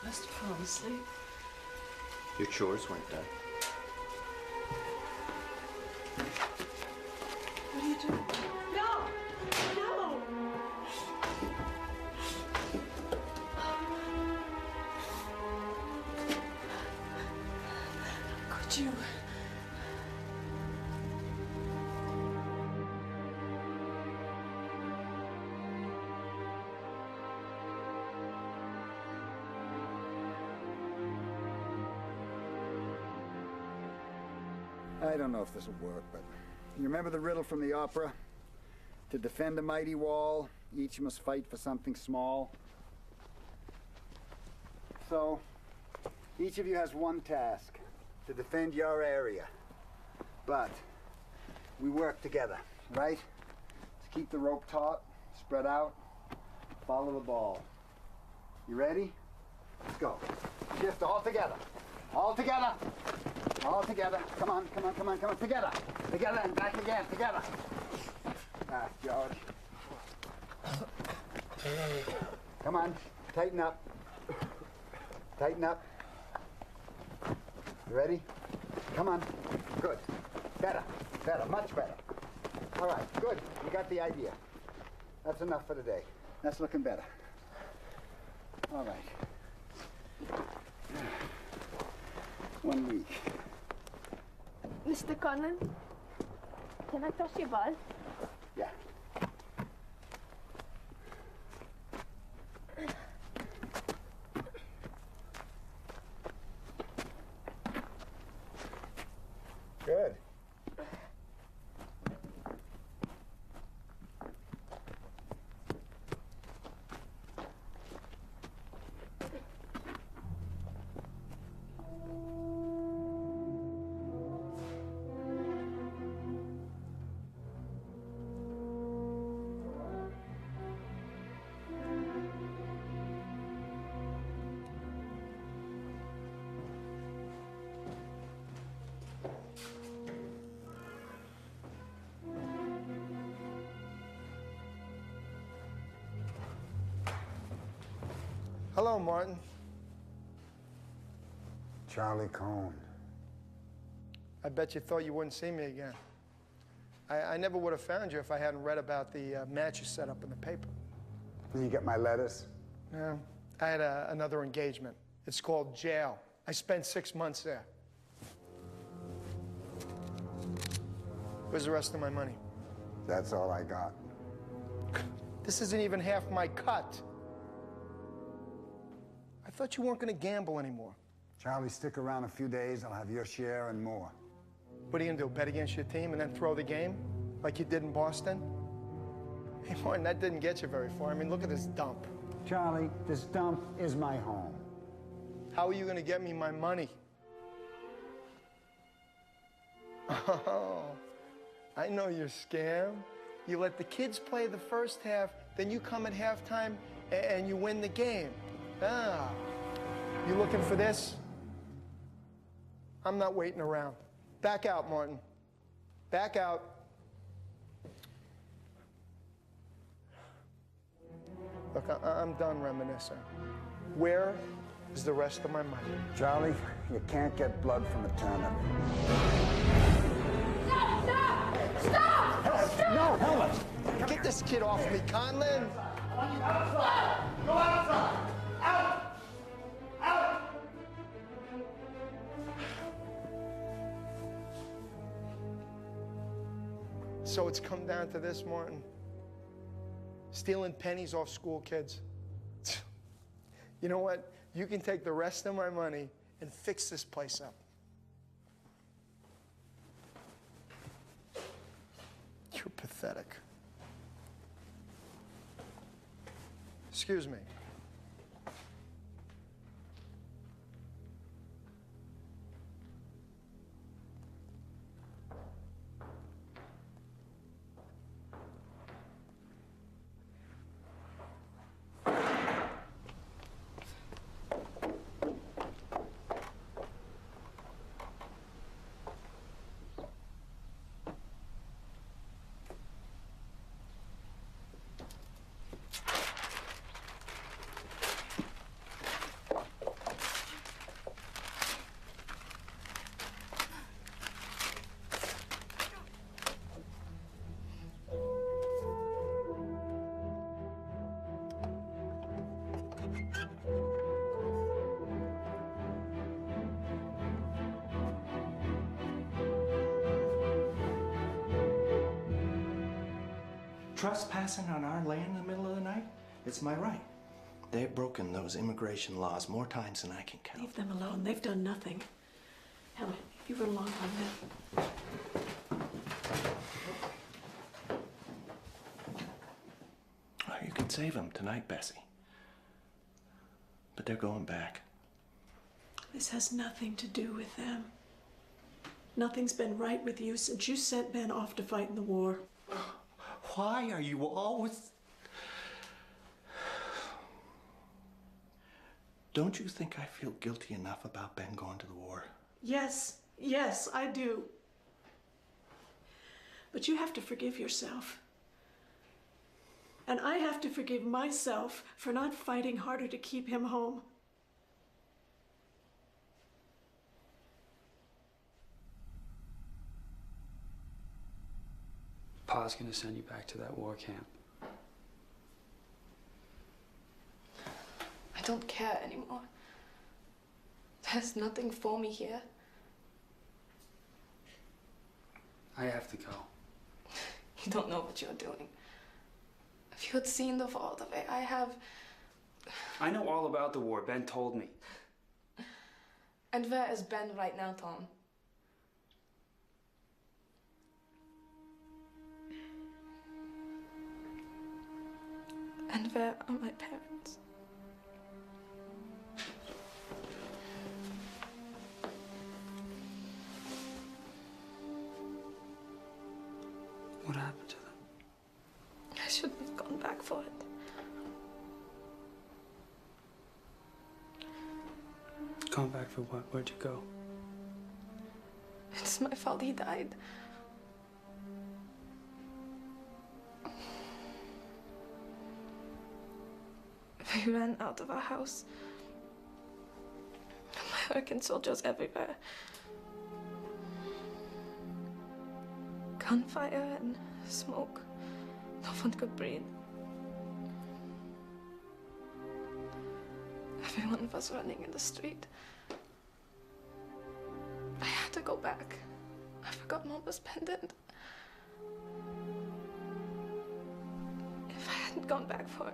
Must have fallen asleep. Your chores weren't done. What are you doing? No! No! Could you? I don't know if this will work, but you remember the riddle from the opera? To defend a mighty wall, each must fight for something small. So, each of you has one task, to defend your area. But we work together, right? To keep the rope taut, spread out, follow the ball. You ready? Let's go. Shift all together. All together. All together. Come on, come on, come on, come on. Together. Together and back again. Together. Ah, George. Come on. Tighten up. Tighten up. You ready? Come on. Good. Better. Better. Much better. All right. Good. You got the idea. That's enough for today. That's looking better. All right. 1 week. Mr. Conlon, can I touch your ball? Yeah. Good. Hello, Martin. Charlie Cohn. I bet you thought you wouldn't see me again. I never would have found you if I hadn't read about the match you set up in the paper. You get my letters? Yeah, I had another engagement. It's called jail. I spent 6 months there. Where's the rest of my money? That's all I got. This isn't even half my cut. I thought you weren't going to gamble anymore. Charlie, stick around a few days. I'll have your share and more. What are you going to do, bet against your team and then throw the game like you did in Boston? Hey, Martin, that didn't get you very far. I mean, look at this dump. Charlie, this dump is my home. How are you going to get me my money? Oh, I know your scam. You let the kids play the first half, then you come at halftime and you win the game. Ah, you looking for this? I'm not waiting around. Back out, Martin. Back out. Look, I'm done reminiscing. Where is the rest of my money? Charlie, you can't get blood from a turnip. Stop! No, Helen! Get this kid off me, Conlon! Outside! Go outside! Out! Out! So it's come down to this, Martin. Stealing pennies off school kids. You know what? You can take the rest of my money and fix this place up. You're pathetic. Excuse me. Trespassing on our land in the middle of the night? It's my right. They've broken those immigration laws more times than I can count. Leave them alone. They've done nothing. Helen, you run along on them. Oh, you can save them tonight, Bessie. But they're going back. This has nothing to do with them. Nothing's been right with you since you sent Ben off to fight in the war. Why are you always... Don't you think I feel guilty enough about Ben going to the war? Yes, I do. But you have to forgive yourself. And I have to forgive myself for not fighting harder to keep him home. Pa's gonna send you back to that war camp. I don't care anymore. There's nothing for me here. I have to go. You don't know what you're doing. If you had seen the war the way I have... I know all about the war. Ben told me. And where is Ben right now, Tom? And where are my parents? What happened to them? I shouldn't have gone back for it. Gone back for what? Where'd you go? It's my fault he died. We ran out of our house. American soldiers everywhere. Gunfire and smoke. No one could breathe. Everyone was running in the street. I had to go back. I forgot Mom was pendant. If I hadn't gone back for it,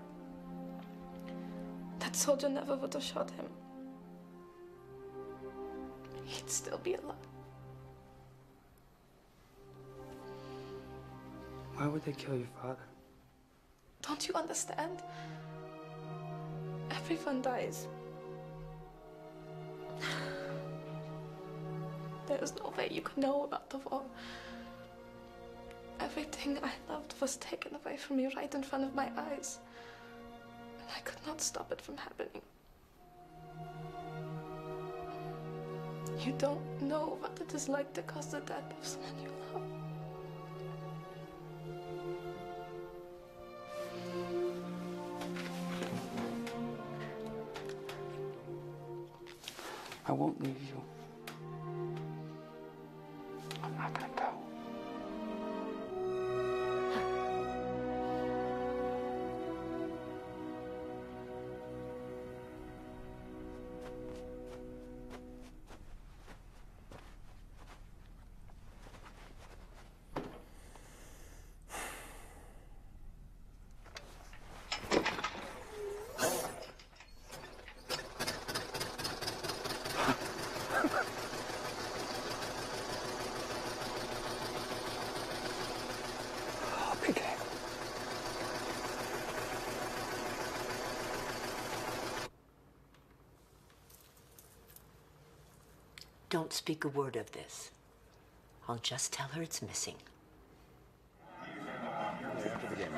that soldier never would have shot him. He'd still be alive. Why would they kill your father? Don't you understand? Everyone dies. There is no way you could know about the war. Everything I loved was taken away from me right in front of my eyes. And I could not stop it from happening. You don't know what it is like to cause the death of someone you love. I won't leave you. I'm not gonna go. Don't speak a word of this. I'll just tell her it's missing. After the game,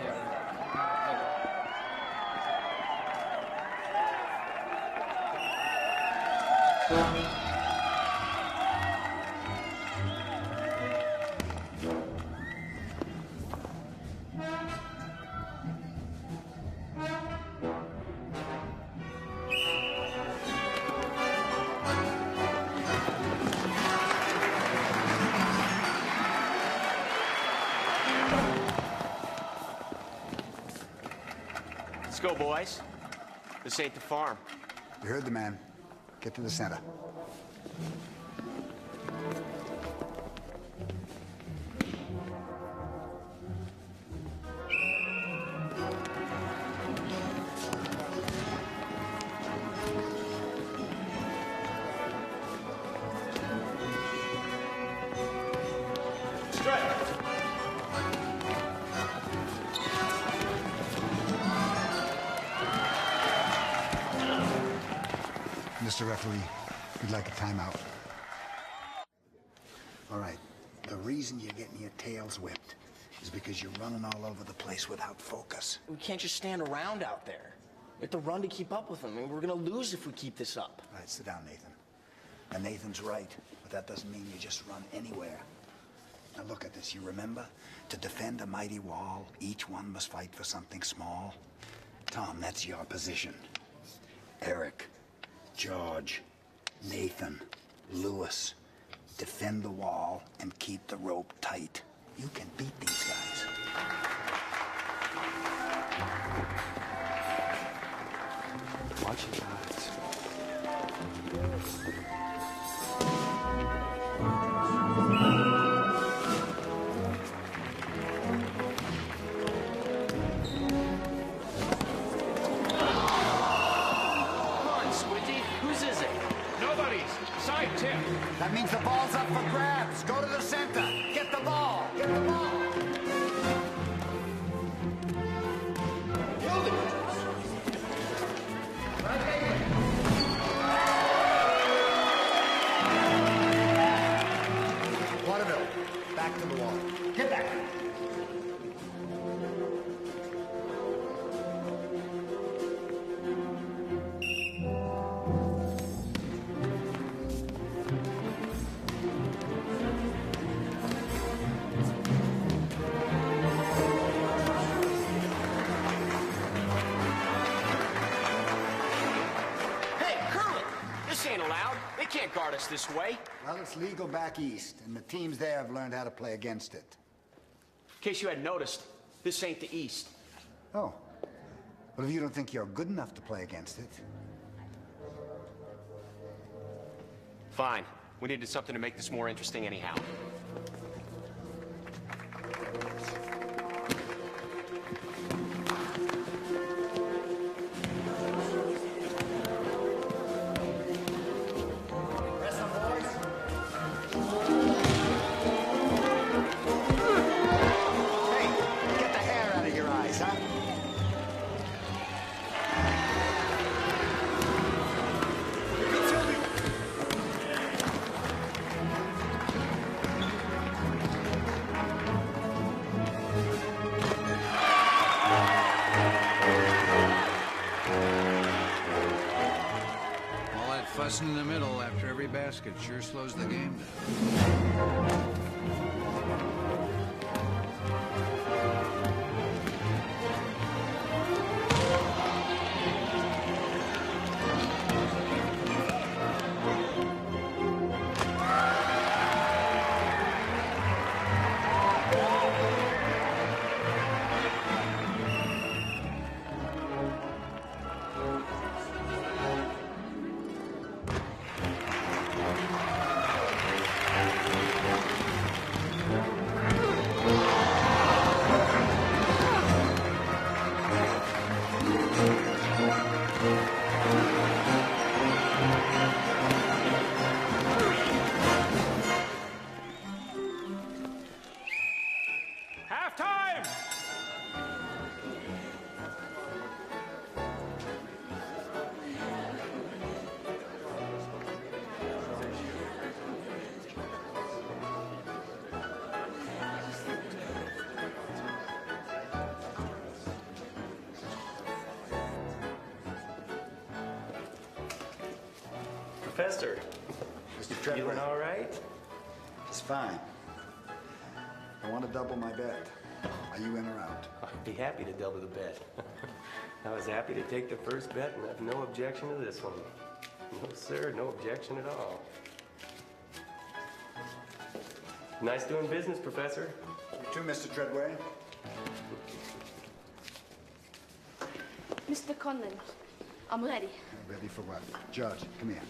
Let's go, boys. This ain't the farm. You heard the man. Get to the center. Mr. Referee, we'd like a timeout. All right. The reason you're getting your tails whipped is because you're running all over the place without focus. We can't just stand around out there. We have to run to keep up with them. I mean, we're gonna lose if we keep this up. All right, sit down, Nathan. And Nathan's right, but that doesn't mean you just run anywhere. Now look at this. You remember? To defend a mighty wall, each one must fight for something small. Tom, that's your position. Eric, George, Nathan, Lewis, defend the wall and keep the rope tight. You can beat these guys. Watch your eyes. That means the ball's up for grabs. Go to the center. Get the ball. Get the ball. Waterville, back to the wall. Get back. Can't guard us this way. Well, it's legal back east, and the teams there have learned how to play against it. In case you hadn't noticed, this ain't the East. Oh. Well, if you don't think you're good enough to play against it. Fine. We needed something to make this more interesting anyhow. Fussing in the middle after every basket sure slows the game down. Professor. Mr. Treadway. Feeling all right? It's fine. I want to double my bet. Are you in or out? I'd be happy to double the bet. I was happy to take the first bet and have no objection to this one. No, sir, no objection at all. Nice doing business, Professor. You too, Mr. Treadway. Mr. Conlon, I'm ready. Ready for what? Judge, come here.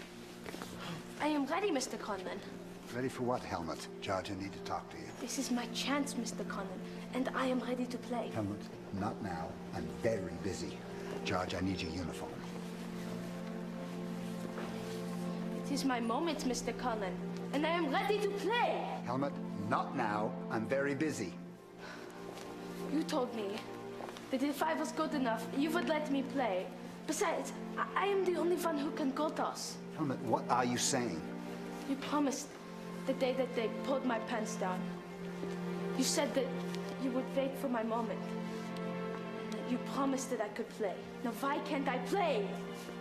I am ready, Mr. Conlon. Ready for what, Helmut? Judge, I need to talk to you. This is my chance, Mr. Conlon, and I am ready to play. Helmut, not now. I'm very busy. Judge, I need your uniform. It is my moment, Mr. Conlon, and I am ready to play. Helmut, not now. I'm very busy. You told me that if I was good enough, you would let me play. Besides, I am the only one who can go toss. Helmut, what are you saying? You promised the day that they pulled my pants down. You said that you would wait for my moment. And that you promised that I could play. Now why can't I play?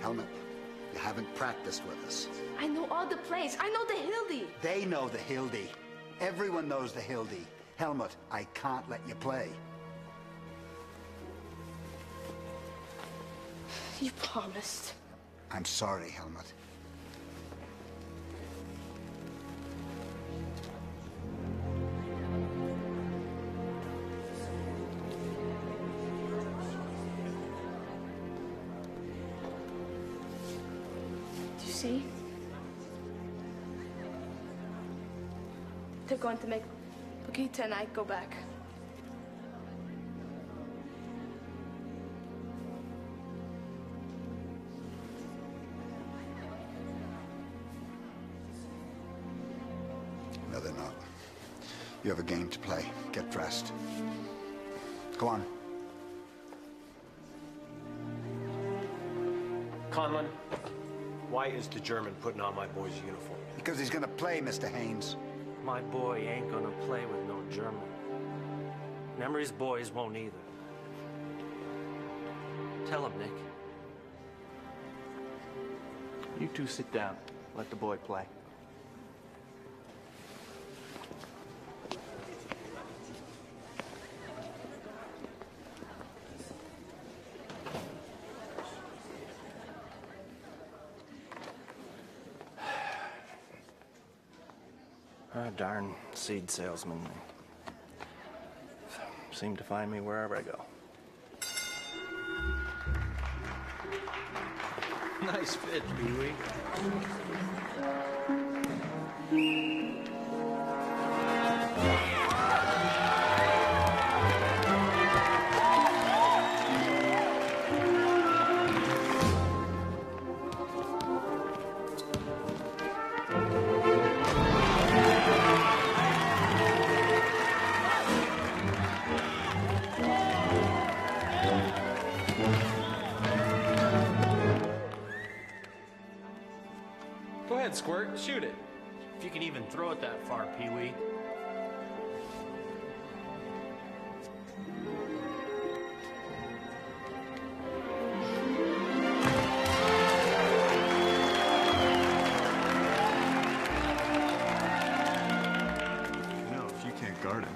Helmut, you haven't practiced with us. I know all the plays. I know the Hildy. They know the Hildy. Everyone knows the Hildy. Helmut, I can't let you play. You promised. I'm sorry, Helmut. Do you see? They're going to make Magikdo and I go back. No, they're not. You have a game to play. Get dressed. Go on. Conlon, why is the German putting on my boy's uniform? Because he's gonna play, Mr. Haynes. My boy ain't gonna play with no German. Emery's boys won't either. Tell him, Nick. You two sit down. Let the boy play. Darn seed salesman. Seem to find me wherever I go. Nice pitch, Pee-wee. Go ahead, Squirt. Shoot it. If you can even throw it that far, Pee-wee. No, if you can't guard him.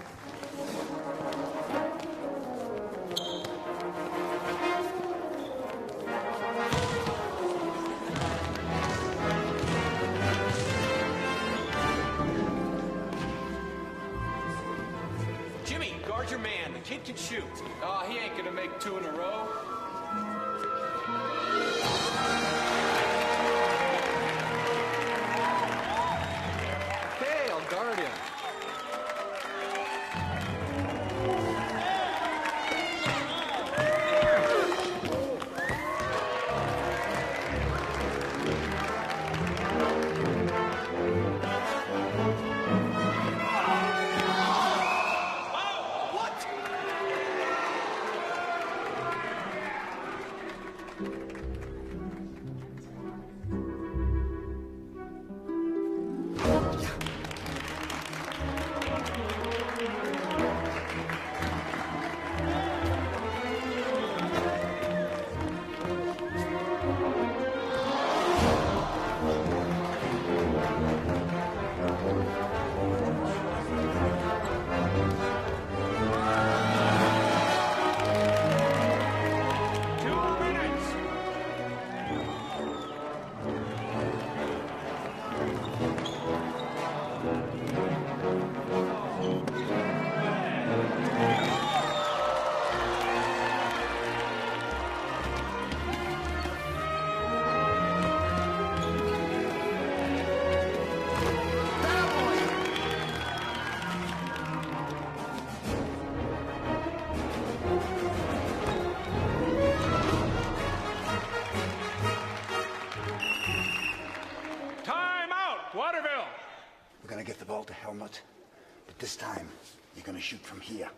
Jimmy, guard your man. The kid can shoot. Oh, he ain't gonna make two in a row. Okay, I'll guard him. Waterville! We're gonna get the ball to Helmut, but this time, you're gonna shoot from here.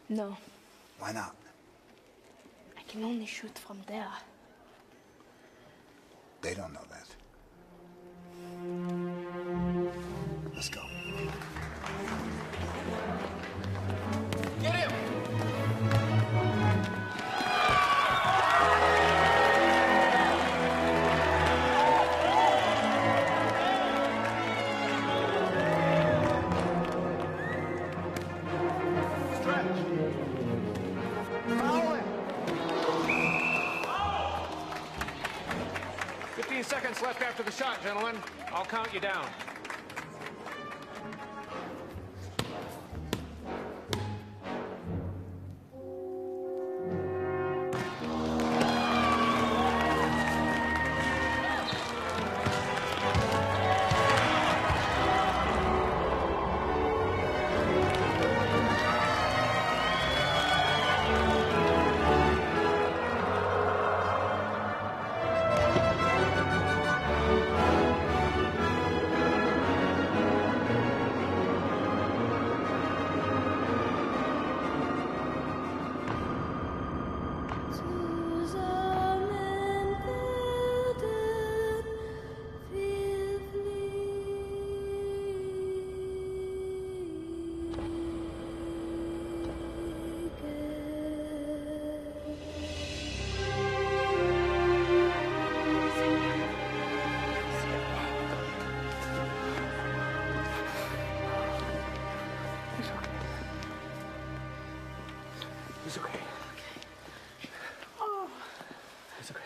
No, Why not? I can only shoot from there. They don't know that. Let's go. Get him! Stretch. Foul him. 15 seconds left after the shot, gentlemen. I'll count you down. It's okay. Oh. It's okay.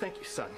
Thank you, son.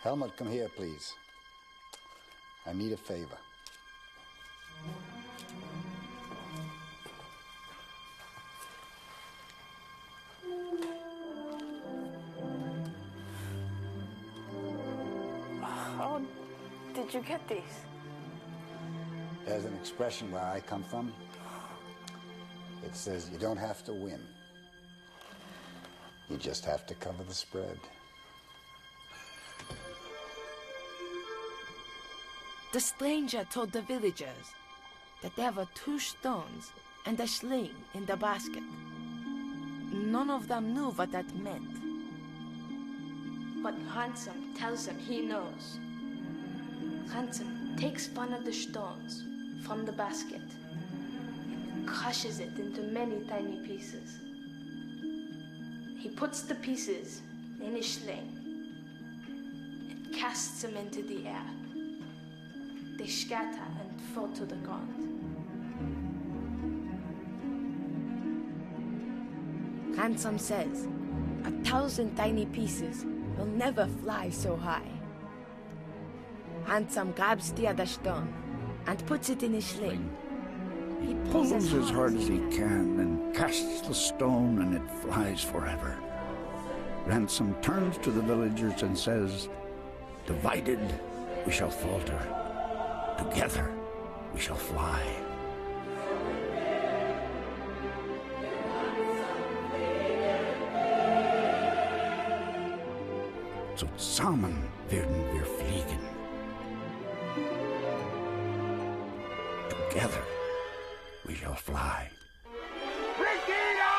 Helmut, come here, please. I need a favor. How did you get these? There's an expression where I come from. It says you don't have to win. You just have to cover the spread. The stranger told the villagers that there were 2 stones and a sling in the basket. None of them knew what that meant. But Ransom tells him he knows. Ransom takes one of the stones from the basket and crushes it into many tiny pieces. He puts the pieces in his sling and casts them into the air. They scatter and fall to the ground. Ransom says 1,000 tiny pieces will never fly so high. Ransom grabs the other stone and puts it in his sling. He pulls as hard as he can and casts the stone, and it flies forever. Ransom turns to the villagers and says, "Divided, we shall falter. Together, we shall fly." Zusammen werden wir fliegen. Together, we shall fly. Regina!